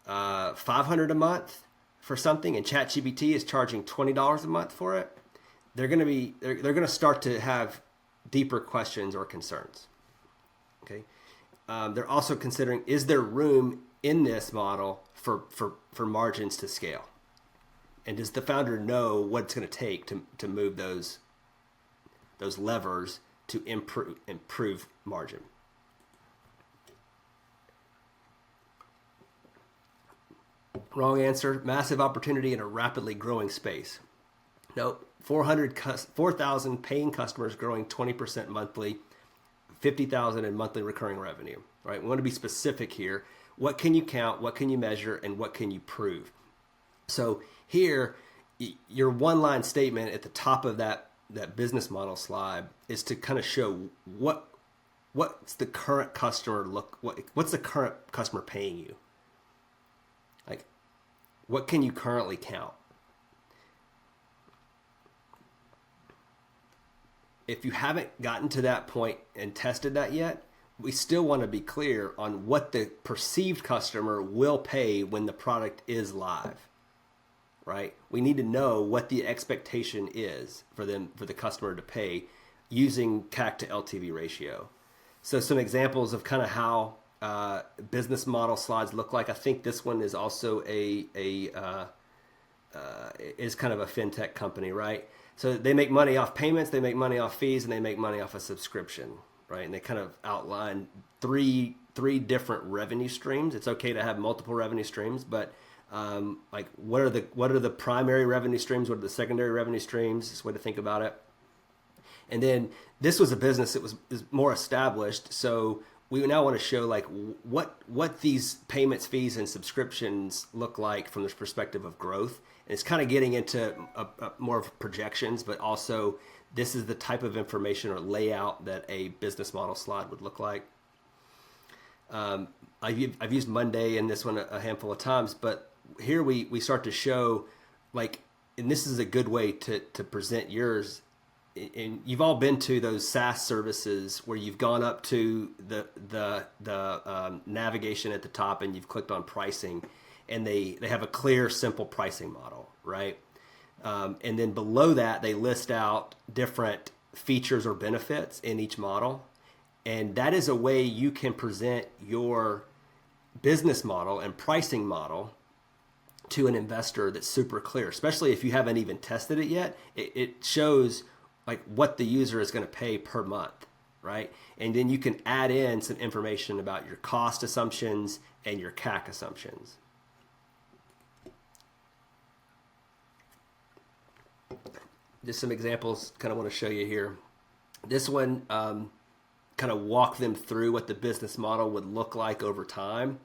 $500 a month for something and ChatGPT is charging $20 a month for it, they're going to start to have deeper questions or concerns. Okay, they're also considering, is there room in this model for margins to scale? And does the founder know what it's going to take to move those levers to improve margin. Wrong answer. Massive opportunity in a rapidly growing space. Nope. 4,000 paying customers growing 20% monthly, 50,000 in monthly recurring revenue. Right? We want to be specific here. What can you count? What can you measure? And what can you prove? So here, your one-line statement at the top of that business model slide is to kind of show what's the current customer what's the current customer paying you? Like, what can you currently count? If you haven't gotten to that point and tested that yet, we still want to be clear on what the perceived customer will pay when the product is live, right? We need to know what the expectation is for the customer to pay using CAC to LTV ratio. So some examples of kind of how business model slides look like. I think this one is also is kind of a fintech company, right? So they make money off payments, they make money off fees, and they make money off a subscription, right? And they kind of outline three different revenue streams. It's okay to have multiple revenue streams, but like what are the primary revenue streams? What are the secondary revenue streams? Is a way to think about it. And then this was a business that is more established, so we now want to show like what these payments, fees, and subscriptions look like from this perspective of growth. And it's kind of getting into more of projections, but also this is the type of information or layout that a business model slide would look like. I've used Monday in this one a handful of times, but here we start to show like, and this is a good way to present yours. And you've all been to those SaaS services where you've gone up to the navigation at the top and you've clicked on pricing, and they have a clear, simple pricing model, right? And then below that, they list out different features or benefits in each model. And that is a way you can present your business model and pricing model to an investor that's super clear, especially if you haven't even tested it yet. It shows like what the user is going to pay per month, right? And then you can add in some information about your cost assumptions and your CAC assumptions. Just some examples kind of want to show you here. This one kind of walk them through what the business model would look like over time.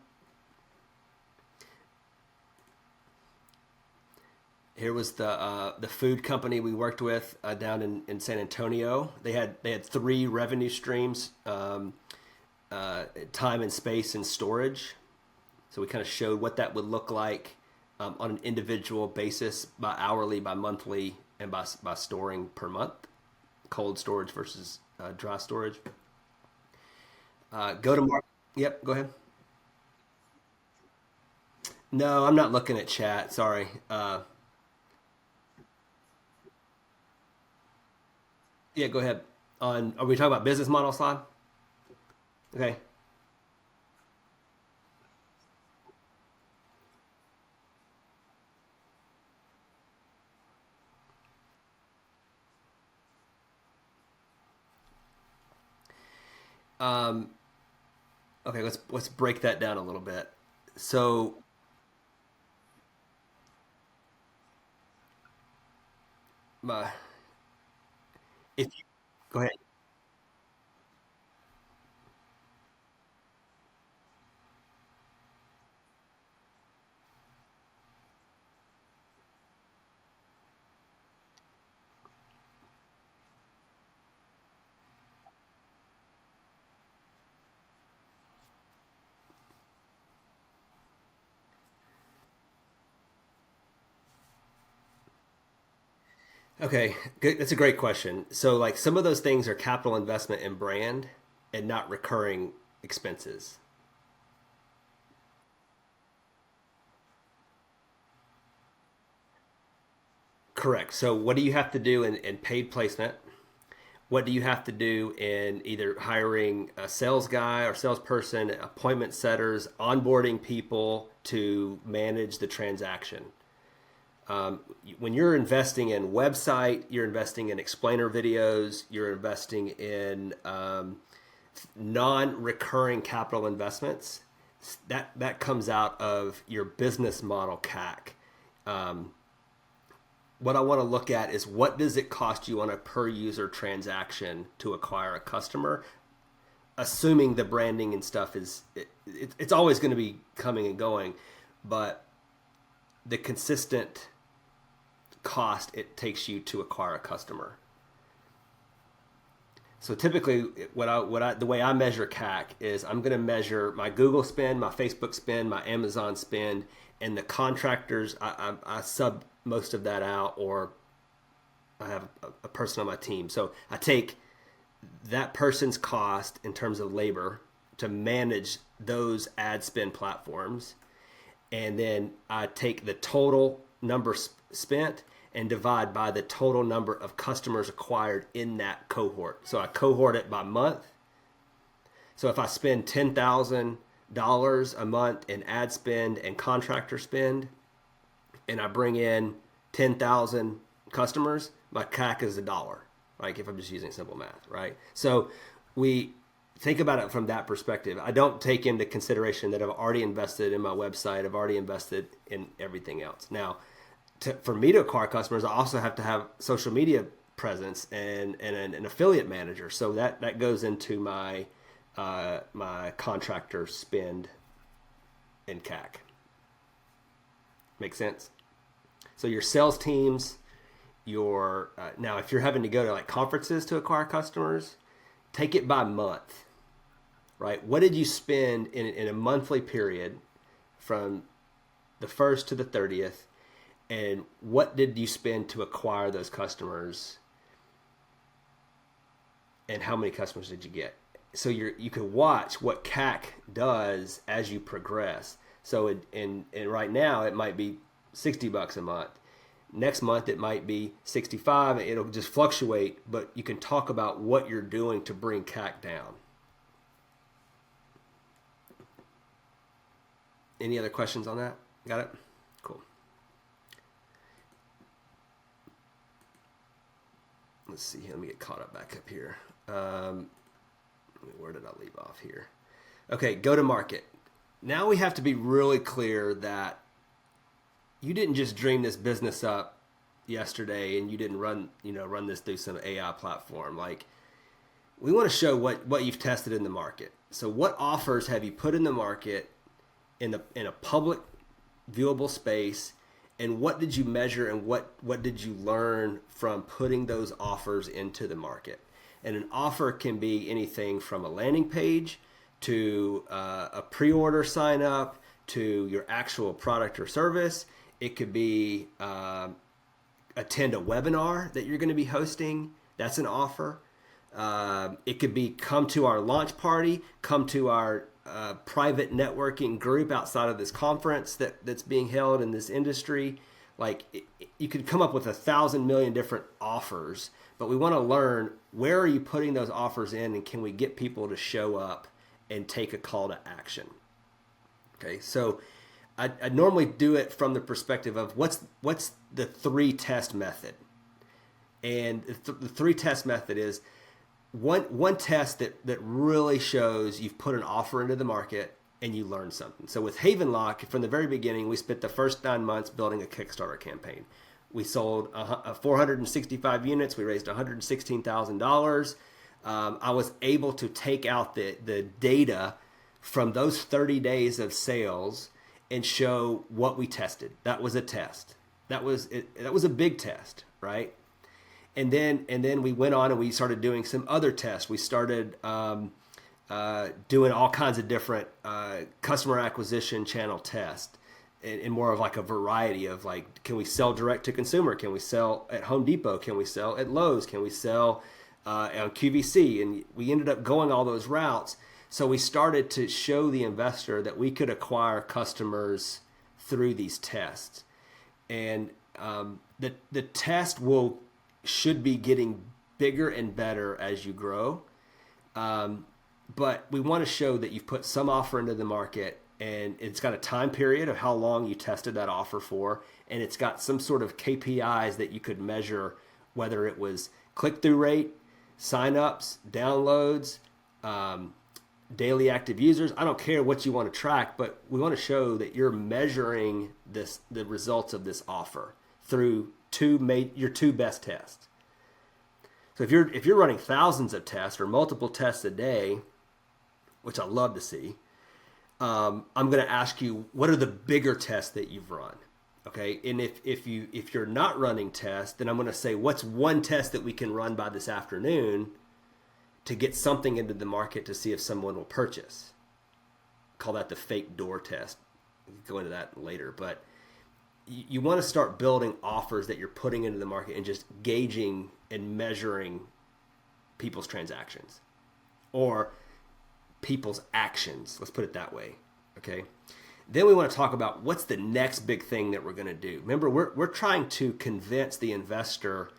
Here was the food company we worked with down in San Antonio. They had 3 revenue streams: time and space and storage. So we kind of showed what that would look like on an individual basis, by hourly, by monthly, and by storing per month. Cold storage versus dry storage. Go to market. Yep, go ahead. No, I'm not looking at chat. Sorry. Yeah, go ahead. Are we talking about business model slide? Okay. Um, okay, let's break that down a little bit. So, my if you go ahead. Okay, good. That's a great question. So, like, some of those things are capital investment in brand and not recurring expenses. Correct. So, what do you have to do in paid placement? What do you have to do in either hiring a sales guy or salesperson, appointment setters, onboarding people to manage the transaction? When you're investing in website, you're investing in explainer videos, you're investing in non-recurring capital investments. That comes out of your business model CAC. What I want to look at is what does it cost you on a per user transaction to acquire a customer, assuming the branding and stuff it's always going to be coming and going, but the consistent cost it takes you to acquire a customer. So typically, the way I measure CAC is I'm going to measure my Google spend, my Facebook spend, my Amazon spend, and the contractors. I sub most of that out, or I have a person on my team. So I take that person's cost in terms of labor to manage those ad spend platforms, and then I take the total number spent and divide by the total number of customers acquired in that cohort. So I cohort it by month. So if I spend $10,000 a month in ad spend and contractor spend, and I bring in 10,000 customers, my CAC is $1. Like if I'm just using simple math, right? So we think about it from that perspective. I don't take into consideration that I've already invested in my website. I've already invested in everything else. Now, for me to acquire customers, I also have to have social media presence and an affiliate manager. So that goes into my my contractor spend in CAC. Make sense? So your sales teams, your now if you're having to go to like conferences to acquire customers, take it by month, right? What did you spend in a monthly period from the 1st to the 30th? And what did you spend to acquire those customers? And how many customers did you get? So you can watch what CAC does as you progress. So in right now it might be $60 a month. Next month it might be 65. It'll just fluctuate, but you can talk about what you're doing to bring CAC down. Any other questions on that? Got it? Cool. Let's see. Let me get caught up back up here. Where did I leave off here? Okay, go to market. Now we have to be really clear that you didn't just dream this business up yesterday and you didn't run this through some AI platform. Like, we want to show what you've tested in the market. So what offers have you put in the market in a public viewable space, and what did you measure and what did you learn from putting those offers into the market? And an offer can be anything from a landing page to a pre-order sign up to your actual product or service. It could be attend a webinar that you're going to be hosting. That's an offer. It could be come to our launch party, come to our private networking group outside of this conference that's being held in this industry. You could come up with 1,000 million different offers, but we want to learn, where are you putting those offers in, and can we get people to show up and take a call to action? Okay, so I normally do it from the perspective of what's the 3-test method. And the 3-test method is one test that really shows you've put an offer into the market and you learned something. So with Havenlock, from the very beginning, we spent the first 9 months building a Kickstarter campaign. We sold 465 units. We raised $116,000. I was able to take out the data from those 30 days of sales and show what we tested. That was a test. That was a big test, right? And then we went on and we started doing some other tests. We started doing all kinds of different customer acquisition channel tests, in more of like a variety of, like, can we sell direct to consumer? Can we sell at Home Depot? Can we sell at Lowe's? Can we sell on QVC? And we ended up going all those routes. So we started to show the investor that we could acquire customers through these tests. And the test should be getting bigger and better as you grow. But we want to show that you've put some offer into the market and it's got a time period of how long you tested that offer for, and it's got some sort of KPIs that you could measure, whether it was click-through rate, sign-ups, downloads, daily active users. I don't care what you want to track, but we want to show that you're measuring the results of this offer through your two best tests. So if you're running thousands of tests or multiple tests a day, which I love to see, I'm going to ask you, what are the bigger tests that you've run? Okay, and if you're not running tests, then I'm going to say, what's one test that we can run by this afternoon to get something into the market to see if someone will purchase? Call that the fake door test. We can go into that later, but you want to start building offers that you're putting into the market and just gauging and measuring people's transactions or people's actions. Let's put it that way. Okay. Then we want to talk about what's the next big thing that we're going to do. Remember, we're trying to convince the investor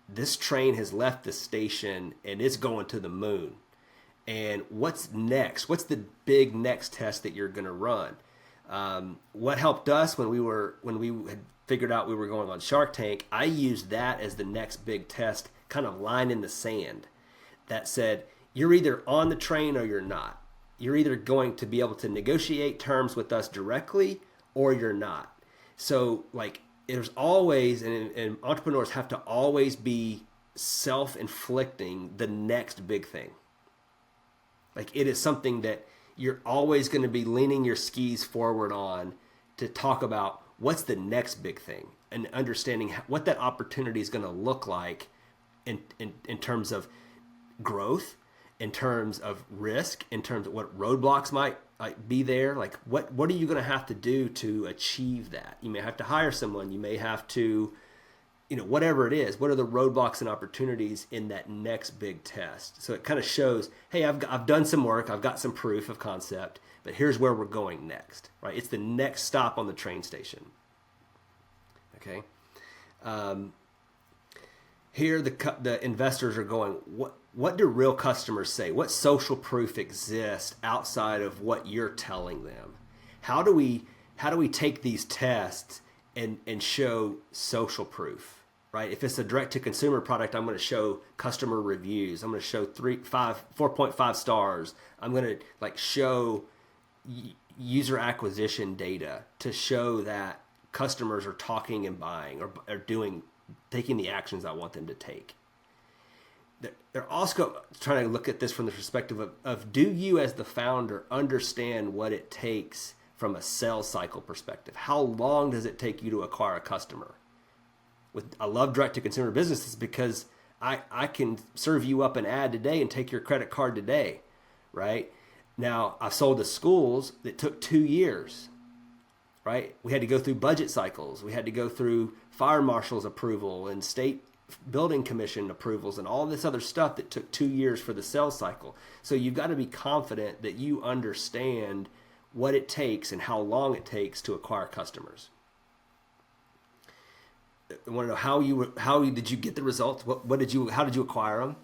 this train has left the station and it's going to the moon. And what's next? What's the big next test that you're going to run? What helped us when we had figured out we were going on Shark Tank, I used that as the next big test, kind of line in the sand that said, you're either on the train or you're not. You're either going to be able to negotiate terms with us directly or you're not. So like there's always, and entrepreneurs have to always be self-inflicting the next big thing. Like it is something that you're always going to be leaning your skis forward on to talk about what's the next big thing and understanding what that opportunity is going to look like in terms of growth, in terms of risk, in terms of what roadblocks might be there. Like what are you going to have to do to achieve that? You may have to hire someone. You may have to, whatever it is, what are the roadblocks and opportunities in that next big test? So it kind of shows, hey, I've done some work. I've got some proof of concept, but here's where we're going next, right? It's the next stop on the train station. Okay. Here the investors are going, what do real customers say? What social proof exists outside of what you're telling them? How do we take these tests and show social proof, right? If it's a direct to consumer product, I'm going to show customer reviews. I'm going to show 4.5 stars. I'm going to show user acquisition data to show that customers are talking and buying or are taking the actions I want them to take. They're also trying to look at this from the perspective of do you as the founder understand what it takes from a sales cycle perspective? How long does it take you to acquire a customer? I love direct-to-consumer businesses because I can serve you up an ad today and take your credit card today, right? Now, I've sold to schools that took 2 years, right? We had to go through budget cycles. We had to go through fire marshal's approval and state building commission approvals and all this other stuff that took 2 years for the sales cycle. So you've got to be confident that you understand what it takes and how long it takes to acquire customers. I want to know how did you get the results? How did you acquire them?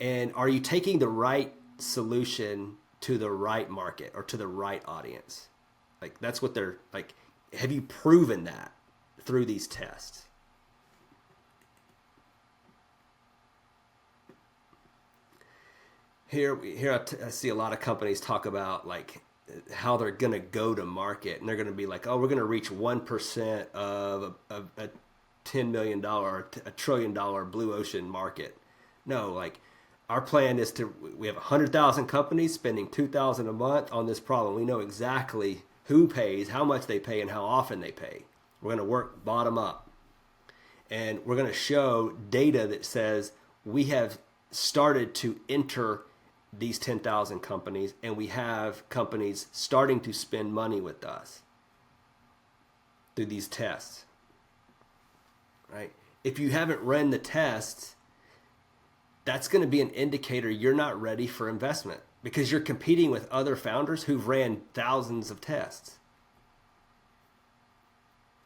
And are you taking the right solution to the right market or to the right audience? Like that's what they're like. Have you proven that through these tests? Here I see a lot of companies talk about like how they're going to go to market, and they're going to be like, oh, we're going to reach 1% of a $10 million, a $1 trillion blue ocean market. No, like our plan is we have 100,000 companies spending $2,000 a month on this problem. We know exactly who pays, how much they pay, and how often they pay. We're going to work bottom up. And we're going to show data that says we have started to enter these 10,000 companies, and we have companies starting to spend money with us through these tests, right? If you haven't run the tests, that's going to be an indicator you're not ready for investment because you're competing with other founders who've ran thousands of tests.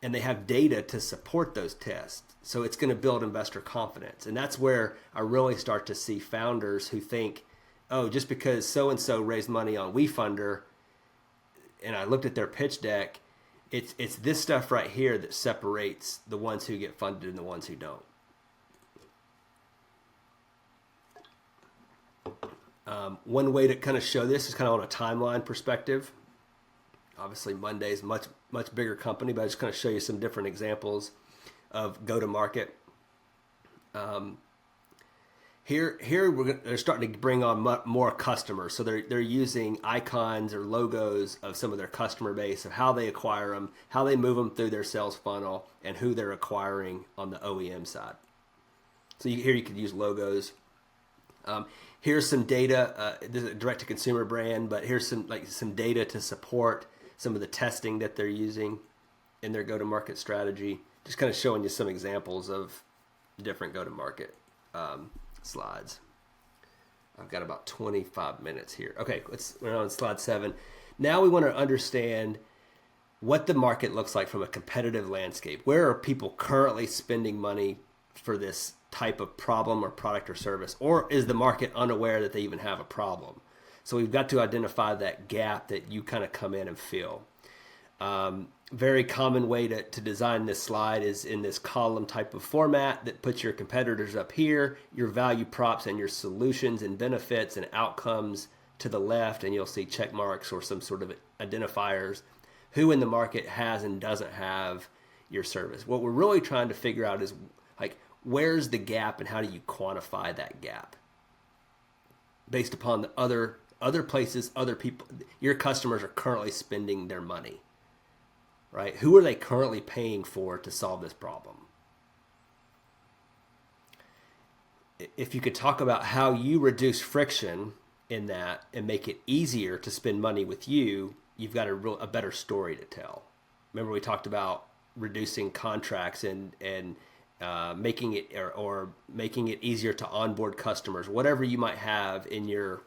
And they have data to support those tests. So it's going to build investor confidence. And that's where I really start to see founders who think, oh, just because so-and-so raised money on WeFunder, and I looked at their pitch deck, it's this stuff right here that separates the ones who get funded and the ones who don't. One way to kind of show this is kind of on a timeline perspective. Obviously, Monday's much bigger company, but I just kind of show you some different examples of go-to-market. Here they're starting to bring on more customers, so they're using icons or logos of some of their customer base, of how they acquire them, how they move them through their sales funnel, and who they're acquiring on the OEM side. So here you could use logos. Here's some data. This is a direct-to-consumer brand, but here's some data to support some of the testing that they're using in their go-to-market strategy. Just kind of showing you some examples of different go-to-market slides. I've got about 25 minutes here. Okay, we're on slide 7. Now we want to understand what the market looks like from a competitive landscape. Where are people currently spending money for this type of problem or product or service? Or is the market unaware that they even have a problem? So we've got to identify that gap that you kind of come in and fill. Very common way to design this slide is in this column type of format that puts your competitors up here, your value props and your solutions and benefits and outcomes to the left, and you'll see check marks or some sort of identifiers. Who in the market has and doesn't have your service? What we're really trying to figure out is, like, where's the gap and how do you quantify that gap based upon the other places, other people, your customers are currently spending their money, right? Who are they currently paying for to solve this problem? If you could talk about how you reduce friction in that and make it easier to spend money with you, you've got a better story to tell. Remember we talked about reducing contracts and making it or making it easier to onboard customers. Whatever you might have in your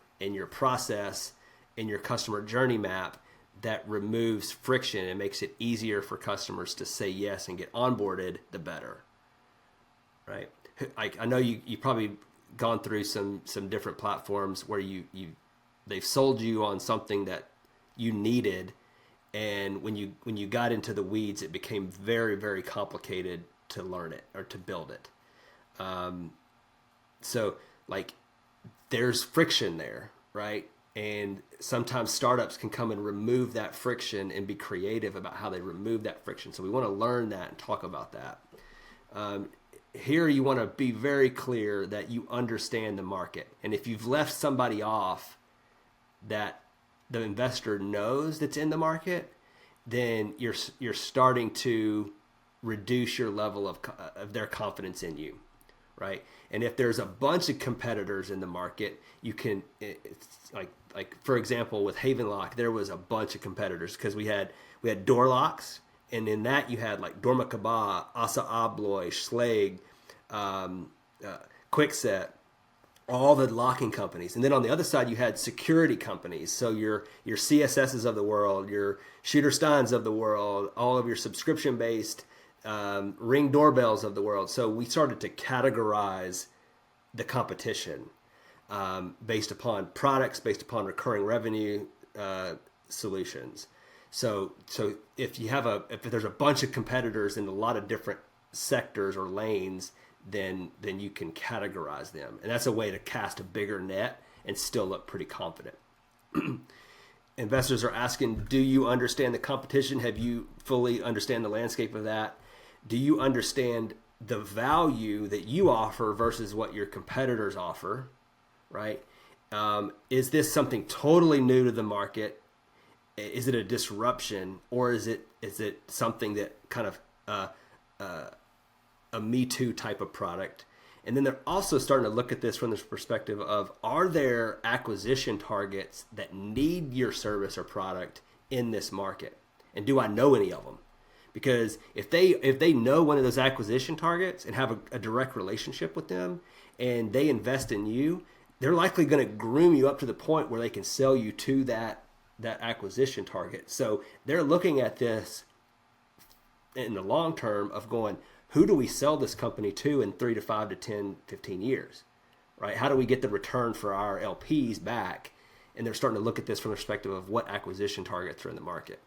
process, in your customer journey map, that removes friction and makes it easier for customers to say yes and get onboarded, the better, right? I know you probably gone through some different platforms where they've sold you on something that you needed, and when you got into the weeds, it became very, very complicated to learn it or to build it. So like there's friction there, right? And sometimes startups can come and remove that friction and be creative about how they remove that friction. So we want to learn that and talk about that. Here you want to be very clear that you understand the market. And if you've left somebody off that the investor knows that's in the market, then you're starting to reduce your level of their confidence in you, right? And if there's a bunch of competitors in the market, you can, it's like for example with Havenlock, there was a bunch of competitors because we had door locks, and in that you had like Dormakaba, Assa Abloy, Schlage, Kwikset, all the locking companies. And then on the other side you had security companies, so your CSSs of the world, your Shootersteins of the world, all of your subscription based Ring doorbells of the world. So we started to categorize the competition based upon products, based upon recurring revenue solutions. So if there's a bunch of competitors in a lot of different sectors or lanes, then you can categorize them, and that's a way to cast a bigger net and still look pretty confident. Investors are asking, do you understand the competition? Have you fully understand the landscape of that? Do you understand the value that you offer versus what your competitors offer, right? Is this something totally new to the market? Is it a disruption, or is it something that kind of a Me Too type of product? And then they're also starting to look at this from this perspective of, are there acquisition targets that need your service or product in this market? And do I know any of them? Because if they know one of those acquisition targets and have a direct relationship with them, and they invest in you, they're likely going to groom you up to the point where they can sell you to that acquisition target. So they're looking at this in the long term of going, who do we sell this company to in 3 to 5 to 10, 15 years, right? How do we get the return for our LPs back? and they're starting to look at this from the perspective of what acquisition targets are in the market.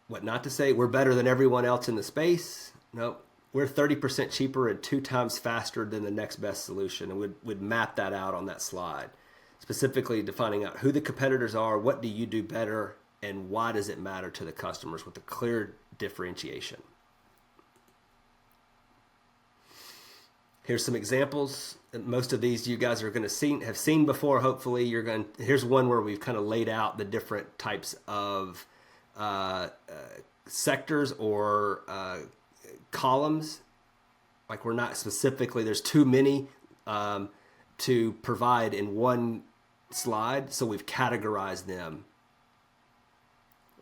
What not to say, we're better than everyone else in the space. No, we're 30% cheaper and 2 times faster than the next best solution. And we'd map that out on that slide, specifically defining out who the competitors are, what do you do better, and why does it matter to the customers with a clear differentiation. Here's some examples. Most of these you guys are going to have seen before. Hopefully, here's one where we've kind of laid out the different types of sectors or columns. Like we're not specifically, there's too many to provide in one slide, so we've categorized them.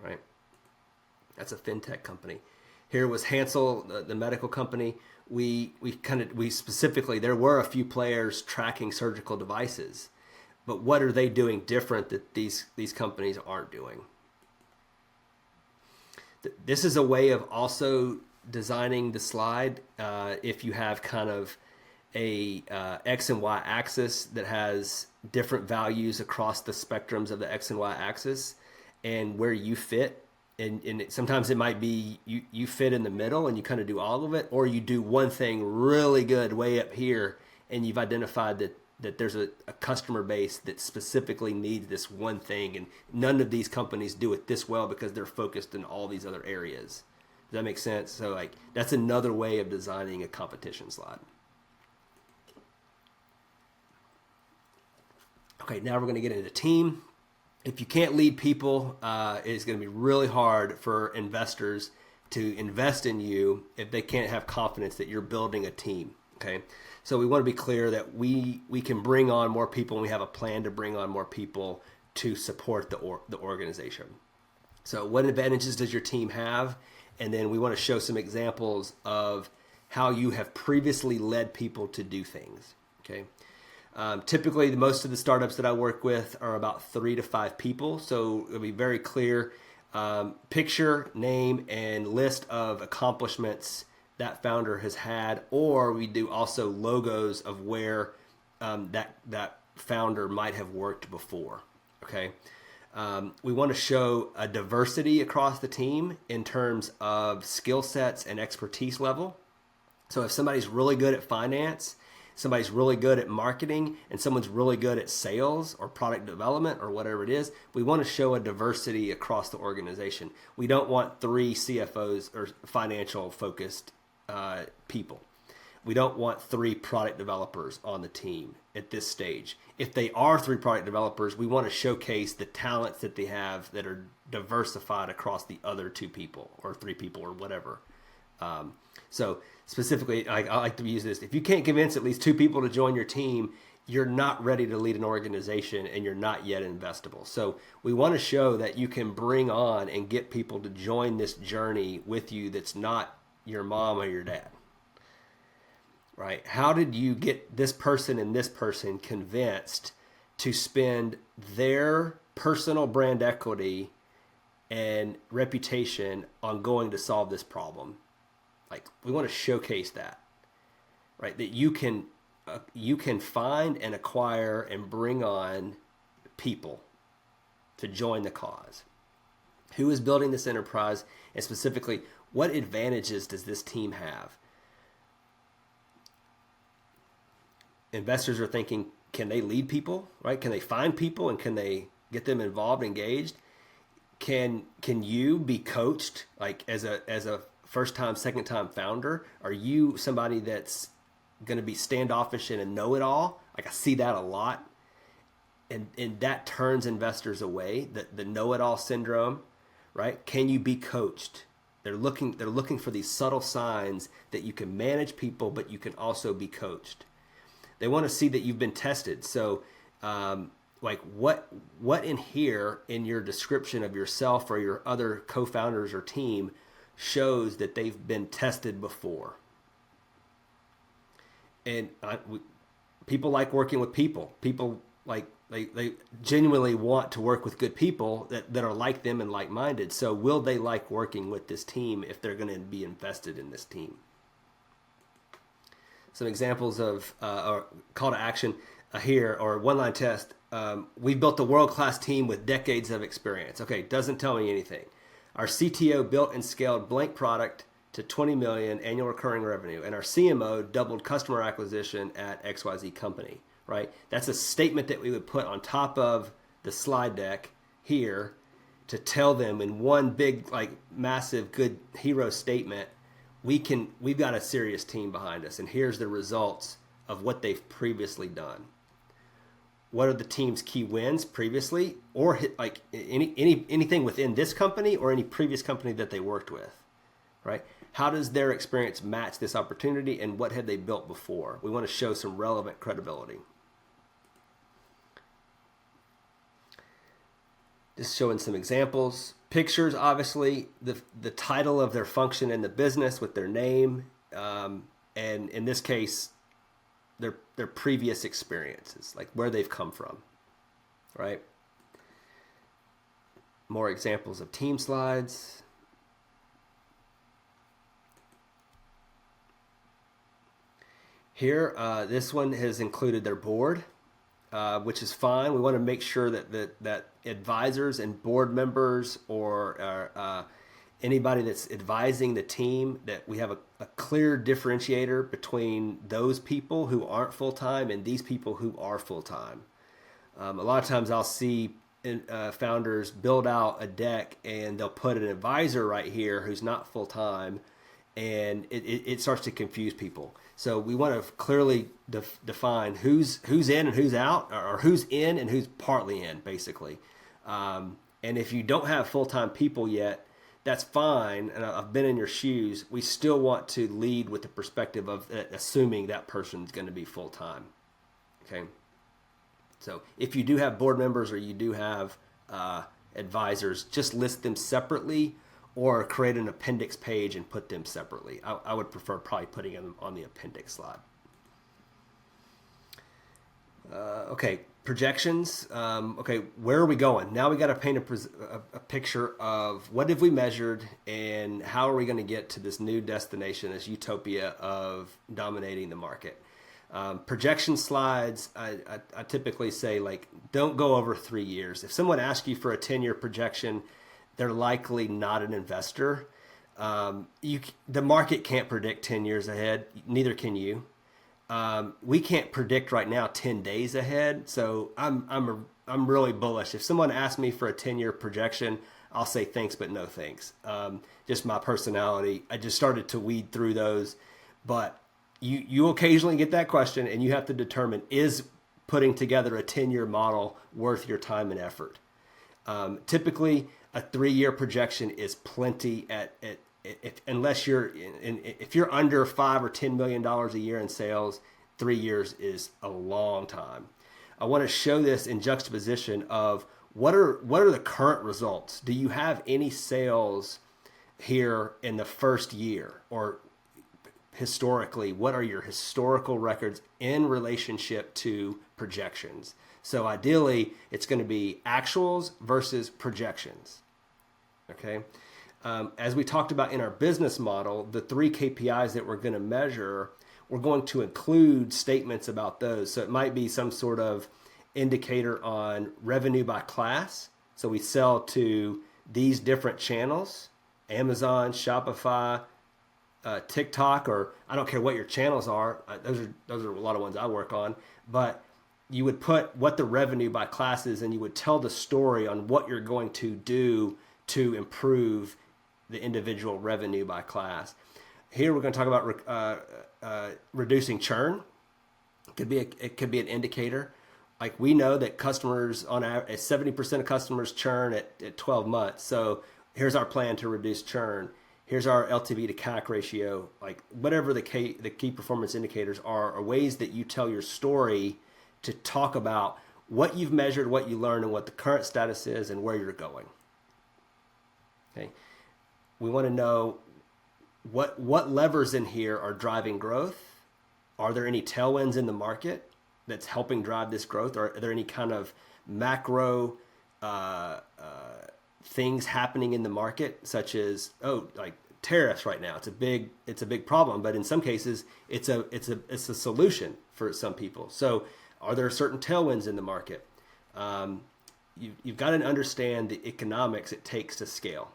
Right? That's a fintech company. Here was Hansel, the medical company. We specifically, there were a few players tracking surgical devices, but what are they doing different that these companies aren't doing? This is a way of also designing the slide. If you have kind of a X and Y axis that has different values across the spectrums of the X and Y axis and where you fit, and sometimes it might be you fit in the middle and you kind of do all of it, or you do one thing really good way up here and you've identified that there's a customer base that specifically needs this one thing, and none of these companies do it this well because they're focused in all these other areas. Does that make sense? So like that's another way of designing a competition slide. Okay, now we're going to get into team. If you can't lead people, it's going to be really hard for investors to invest in you if they can't have confidence that you're building a team. Okay, so we want to be clear that we can bring on more people, and we have a plan to bring on more people to support the organization. So what advantages does your team have? And then we want to show some examples of how you have previously led people to do things. Okay. Typically, most of the startups that I work with are about 3 to 5 people. So it'll be very clear picture, name, and list of accomplishments that founder has had, or we do also logos of where that founder might have worked before. Okay. We want to show a diversity across the team in terms of skill sets and expertise level. So if somebody's really good at finance, somebody's really good at marketing, and someone's really good at sales or product development or whatever it is, we want to show a diversity across the organization. We don't want 3 CFOs or financial focused people. We don't want 3 product developers on the team at this stage. If they are 3 product developers, we want to showcase the talents that they have that are diversified across the other 2 people or 3 people or whatever. So specifically, I like to use this. If you can't convince at least 2 people to join your team, you're not ready to lead an organization and you're not yet investable. So we want to show that you can bring on and get people to join this journey with you that's not your mom or your dad. Right? How did you get this person and this person convinced to spend their personal brand equity and reputation on going to solve this problem? Like, we want to showcase that, right? That you can find and acquire and bring on people to join the cause. Who is building this enterprise, and specifically, what advantages does this team have? Investors are thinking, can they lead people, right? Can they find people and can they get them involved, engaged? Can you be coached, like as a first-time, second-time founder? Are you somebody that's going to be standoffish and a know-it-all? Like I see that a lot, and that turns investors away. The know-it-all syndrome, right? Can you be coached? They're looking for these subtle signs that you can manage people, but you can also be coached. They want to see that you've been tested. So, like what in here in your description of yourself or your other co-founders or team shows that they've been tested before. And people like working with people. People like they genuinely want to work with good people that are like them and like-minded. So will they like working with this team if they're going to be invested in this team? some examples of or call to action here, or one line test. We've built a world-class team with decades of experience. Okay, doesn't tell me anything. Our CTO built and scaled blank product to 20 million annual recurring revenue, and our CMO doubled customer acquisition at XYZ company, right? That's a statement that we would put on top of the slide deck here to tell them in one big, like, massive, good hero statement, we've got a serious team behind us, and here's the results of what they've previously done. What are the team's key wins previously, or like anything within this company or any previous company that they worked with, right? How does their experience match this opportunity, and what had they built before? We want to show some relevant credibility. Just showing some examples. Pictures, obviously, the title of their function in the business with their name, and in this case, their previous experiences, like where they've come from, right? More examples of team slides. Here, this one has included their board, which is fine. We want to make sure that advisors and board members or anybody that's advising the team, that we have a clear differentiator between those people who aren't full-time and these people who are full-time. A lot of times I'll see founders build out a deck and they'll put an advisor right here who's not full-time, and it starts to confuse people. So we want to clearly define who's in and who's out, or who's in and who's partly in, basically. And if you don't have full-time people yet, that's fine. And I've been in your shoes. We still want to lead with the perspective of assuming that person's going to be full-time. Okay. So if you do have board members or you do have advisors, just list them separately, or create an appendix page and put them separately. I would prefer probably putting them on the appendix slide. Okay, projections. Okay, where are we going? Now we got to paint a picture of what have we measured and how are we going to get to this new destination, this utopia of dominating the market. Projection slides, I typically say, like, don't go over 3 years. If someone asks you for a 10-year projection, they're likely not an investor. The market can't predict 10 years ahead. Neither can you. We can't predict right now 10 days ahead. So I'm really bullish. If someone asks me for a 10-year projection, I'll say thanks, but no thanks. Just my personality. I just started to weed through those. But you occasionally get that question, and you have to determine, is putting together a 10-year model worth your time and effort? Typically, a 3-year projection is plenty unless if you're under $5 or $10 million a year in sales. 3 years is a long time. I want to show this in juxtaposition of what are the current results. Do you have any sales here in the first year, or historically, what are your historical records in relationship to projections? So ideally, it's going to be actuals versus projections. Okay. As we talked about in our business model, the 3 KPIs that we're going to measure, we're going to include statements about those. So it might be some sort of indicator on revenue by class. So we sell to these different channels: Amazon, Shopify, TikTok, or I don't care what your channels are. Those are a lot of ones I work on. But you would put what the revenue by class is, and you would tell the story on what you're going to do to improve the individual revenue by class. Here we're going to talk about reducing churn. It could be an indicator. Like, we know that customers, on average, 70% of customers churn at 12 months. So here's our plan to reduce churn. Here's our LTV to CAC ratio. Like, whatever the key performance indicators are ways that you tell your story to talk about what you've measured, what you learned, and what the current status is, and where you're going. Okay. We want to know what levers in here are driving growth. Are there any tailwinds in the market that's helping drive this growth? Or are there any kind of macro things happening in the market, such as, like tariffs right now. It's a big problem, but in some cases it's a solution for some people. So are there certain tailwinds in the market? You've got to understand the economics it takes to scale.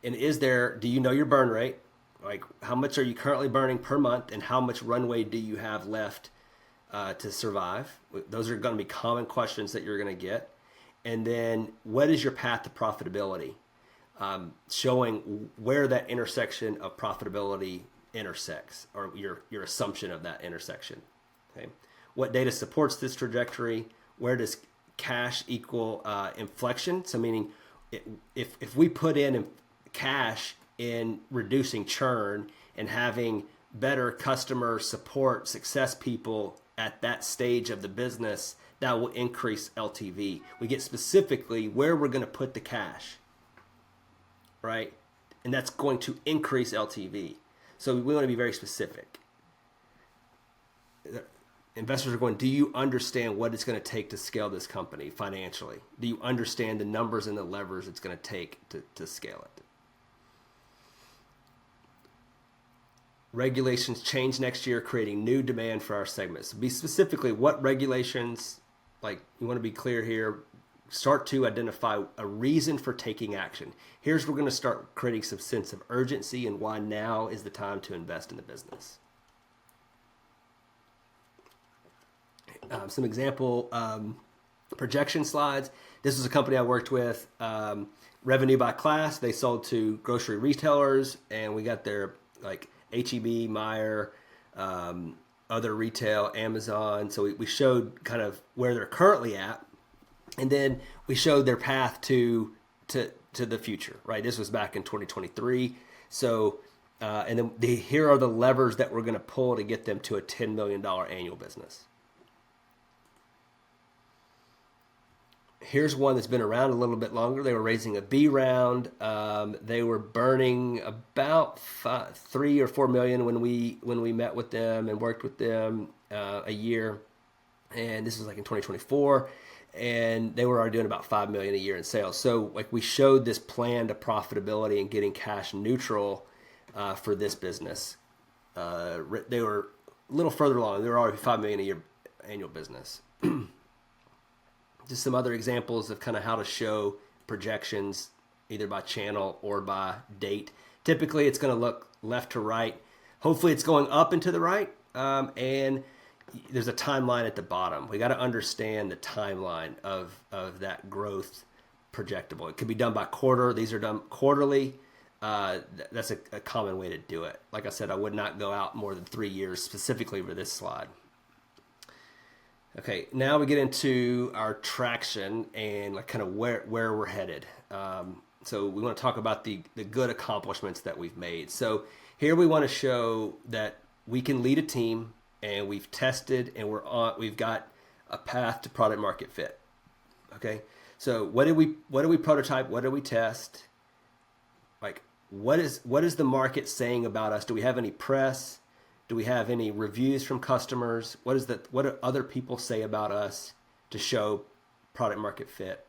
And do you know your burn rate? Like, how much are you currently burning per month, and how much runway do you have left to survive? Those are going to be common questions that you're going to get. And then what is your path to profitability? Showing where that intersection of profitability intersects, or your assumption of that intersection. Okay, what data supports this trajectory? Where does cash equal inflection? So meaning, if we put in cash in reducing churn and having better customer support success people at that stage of the business, that will increase LTV. We get specifically where we're going to put the cash, right? And that's going to increase LTV. So we want to be very specific. Investors are going, do you understand what it's going to take to scale this company financially? Do you understand the numbers and the levers it's going to take to scale it? Regulations change next year, creating new demand for our segments. So be specifically what regulations, like, you want to be clear here. Start to identify a reason for taking action. Here's where we're going to start creating some sense of urgency and why now is the time to invest in the business. Some example projection slides. This is a company I worked with, revenue by class. They sold to grocery retailers, and we got their like H-E-B, Meijer, other retail, Amazon. So we showed kind of where they're currently at, and then we showed their path to the future, right? This was back in 2023. So, and then here are the levers that we're going to pull to get them to a $10 million annual business. Here's one that's been around a little bit longer. They were raising a B round. They were burning about 3 or 4 million when we met with them and worked with them a year. And this was like in 2024. And they were already doing about 5 million a year in sales. So like, we showed this plan to profitability and getting cash neutral for this business. They were a little further along. They were already 5 million a year annual business. Just some other examples of kind of how to show projections either by channel or by date. Typically, it's going to look left to right. Hopefully, it's going up and to the right. And there's a timeline at the bottom. We got to understand the timeline of that growth projectable. It could be done by quarter. These are done quarterly. That's a common way to do it. Like I said, I would not go out more than 3 years specifically for this slide. Okay, now we get into our traction and like kind of where we're headed. So we want to talk about the good accomplishments that we've made. So here we want to show that we can lead a team, and we've tested, and we've got a path to product market fit. Okay, so what did we prototype? What did we test? Like, what is the market saying about us? Do we have any press? Do we have any reviews from customers? What do other people say about us to show product market fit?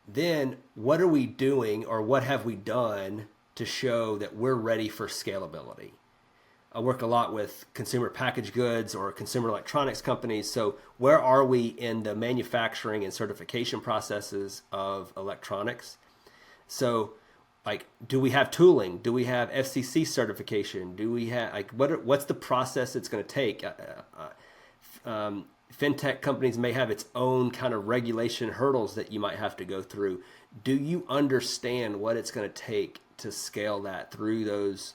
Then what are we doing, or what have we done to show that we're ready for scalability? I work a lot with consumer packaged goods or consumer electronics companies. So where are we in the manufacturing and certification processes of electronics? So, like, do we have tooling? Do we have FCC certification? Do we have, like, what's the process it's going to take? Fintech companies may have its own kind of regulation hurdles that you might have to go through. Do you understand what it's going to take to scale that through those,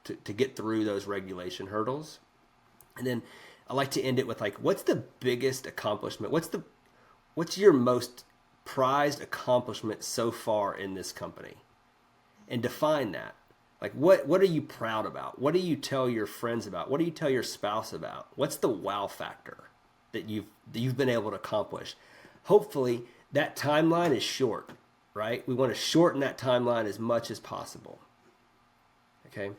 to get through those regulation hurdles? And then I like to end it with, like, what's the biggest accomplishment? What's your most prized accomplishment so far in this company? And define that. Like, what are you proud about? What do you tell your friends about? What do you tell your spouse about? What's the wow factor that you've been able to accomplish? Hopefully that timeline is short, right? We want to shorten that timeline as much as possible. Okay.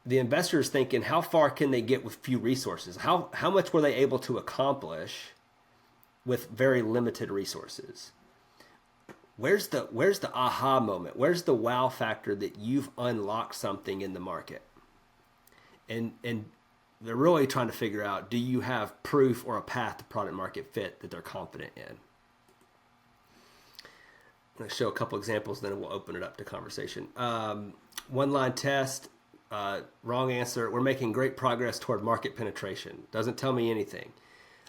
The investor is thinking, how far can they get with few resources? How much were they able to accomplish with very limited resources? where's the aha moment? Where's the wow factor that you've unlocked something in the market? And they're really trying to figure out, do you have proof or a path to product market fit that they're confident in? I'm going to show a couple examples, then we'll open it up to conversation. One line test, wrong answer. We're making great progress toward market penetration. Doesn't tell me anything.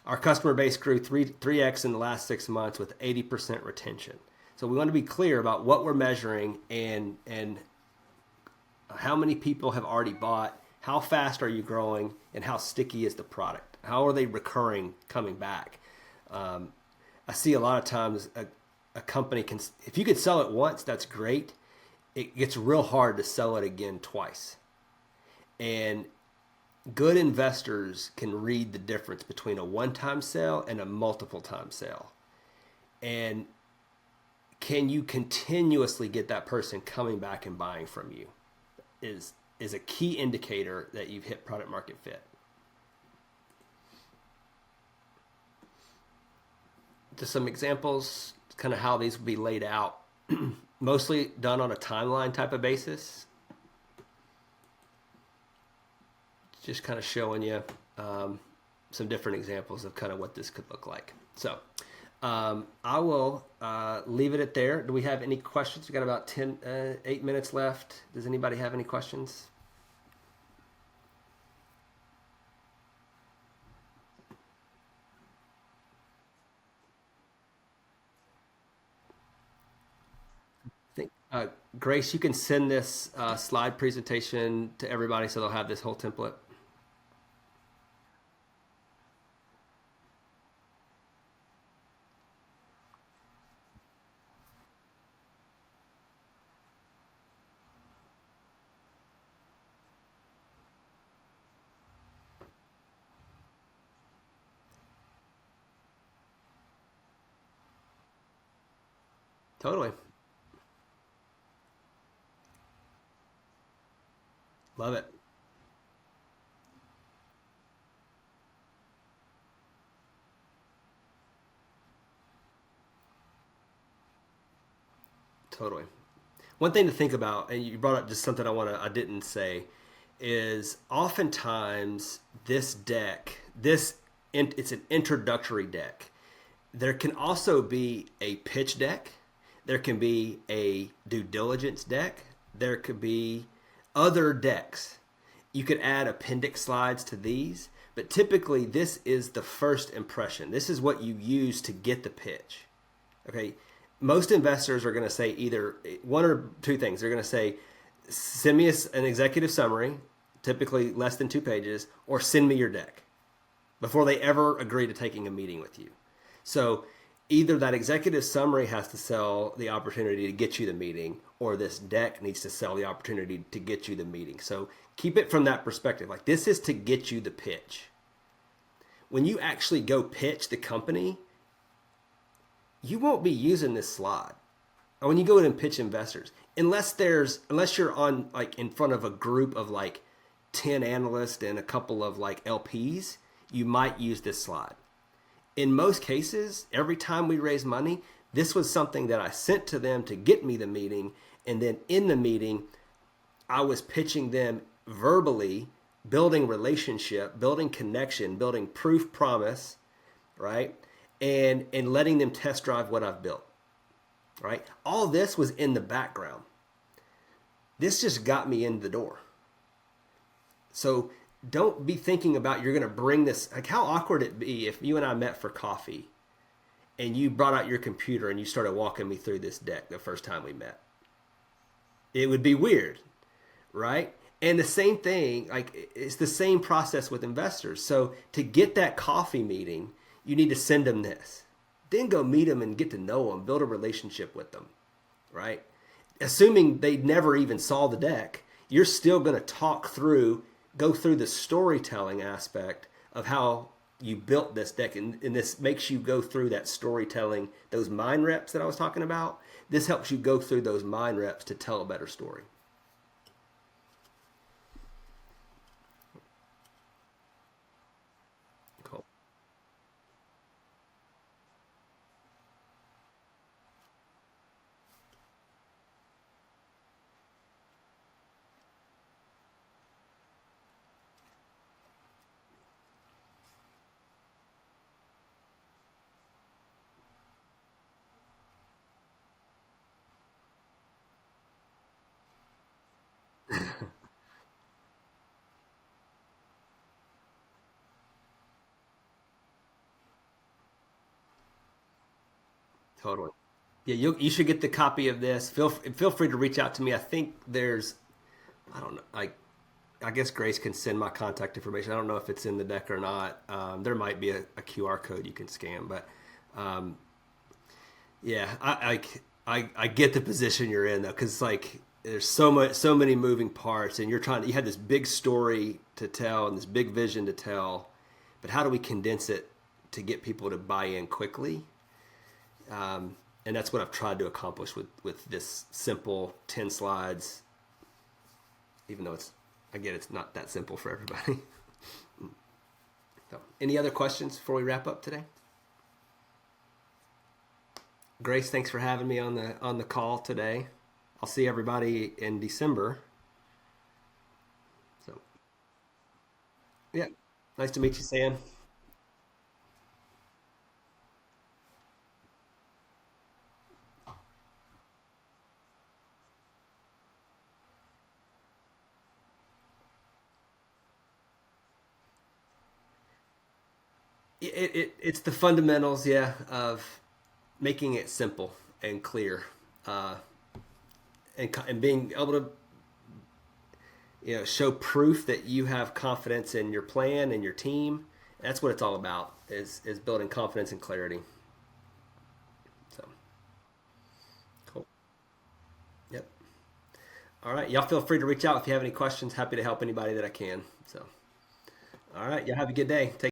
Our customer base grew 3x in the last 6 months with 80% retention. So we want to be clear about what we're measuring and how many people have already bought, how fast are you growing, and how sticky is the product? How are they recurring, coming back? I see a lot of times a company can, if you could sell it once, that's great. It gets real hard to sell it again twice. And good investors can read the difference between a one-time sale and a multiple time sale. And can you continuously get that person coming back and buying from you is a key indicator that you've hit product market fit. Just some examples, kind of how these will be laid out. Mostly done on a timeline type of basis. Just kind of showing you some different examples of kind of what this could look like. So I will leave it at there. Do we have any questions? We got about 8 minutes left. Does anybody have any questions? I think, Grace, you can send this slide presentation to everybody so they'll have this whole template. Totally. Love it. Totally. One thing to think about, and you brought up just something I didn't say, is oftentimes this deck, it's an introductory deck. There can also be a pitch deck. There can be a due diligence deck. There could be other decks. You could add appendix slides to these, but typically this is the first impression. This is what you use to get the pitch. Okay. Most investors are going to say either one or two things. They're going to say, send me an executive summary, typically less than 2 pages, or send me your deck before they ever agree to taking a meeting with you. So either that executive summary has to sell the opportunity to get you the meeting, or this deck needs to sell the opportunity to get you the meeting. So keep it from that perspective. Like, this is to get you the pitch. When you actually go pitch the company, you won't be using this slide. Or when you go in and pitch investors, unless you're on, like, in front of a group of like 10 analysts and a couple of like LPs, you might use this slide. In most cases, every time we raise money, this was something that I sent to them to get me the meeting. And then in the meeting, I was pitching them verbally, building relationship, building connection, building proof promise, right? And letting them test drive what I've built, right? All this was in the background. This just got me in the door. So don't be thinking about you're going to bring this. Like, how awkward it'd be if you and I met for coffee and you brought out your computer and you started walking me through this deck the first time we met. It would be weird, right? And the same thing, like, it's the same process with investors. So to get that coffee meeting, you need to send them this. Then go meet them and get to know them, build a relationship with them, right? Assuming they never even saw the deck, you're still going to go through the storytelling aspect of how you built this deck. And this makes you go through that storytelling, those mind reps that I was talking about. This helps you go through those mind reps to tell a better story. Cool. Totally. Yeah, you should get the copy of this. Feel free to reach out to me. I think there's I don't know. I guess Grace can send my contact information. I don't know if it's in the deck or not. There might be a QR code you can scan, but um, yeah, I get the position you're in though, because like there's so many moving parts, and you had this big story to tell and this big vision to tell, but how do we condense it to get people to buy in quickly? And that's what I've tried to accomplish with this simple 10 slides, even though I get it's not that simple for everybody. So, any other questions before we wrap up today? Grace, thanks for having me on the call today. I'll see everybody in December. So, yeah, nice to meet you, Sam. It's the fundamentals, yeah, of making it simple and clear, uh, and being able to show proof that you have confidence in your plan and your team. That's what it's all about is building confidence and clarity. So cool. Yep. All right. Y'all feel free to reach out if you have any questions. Happy to help anybody that I can. So all right. Y'all have a good day. Take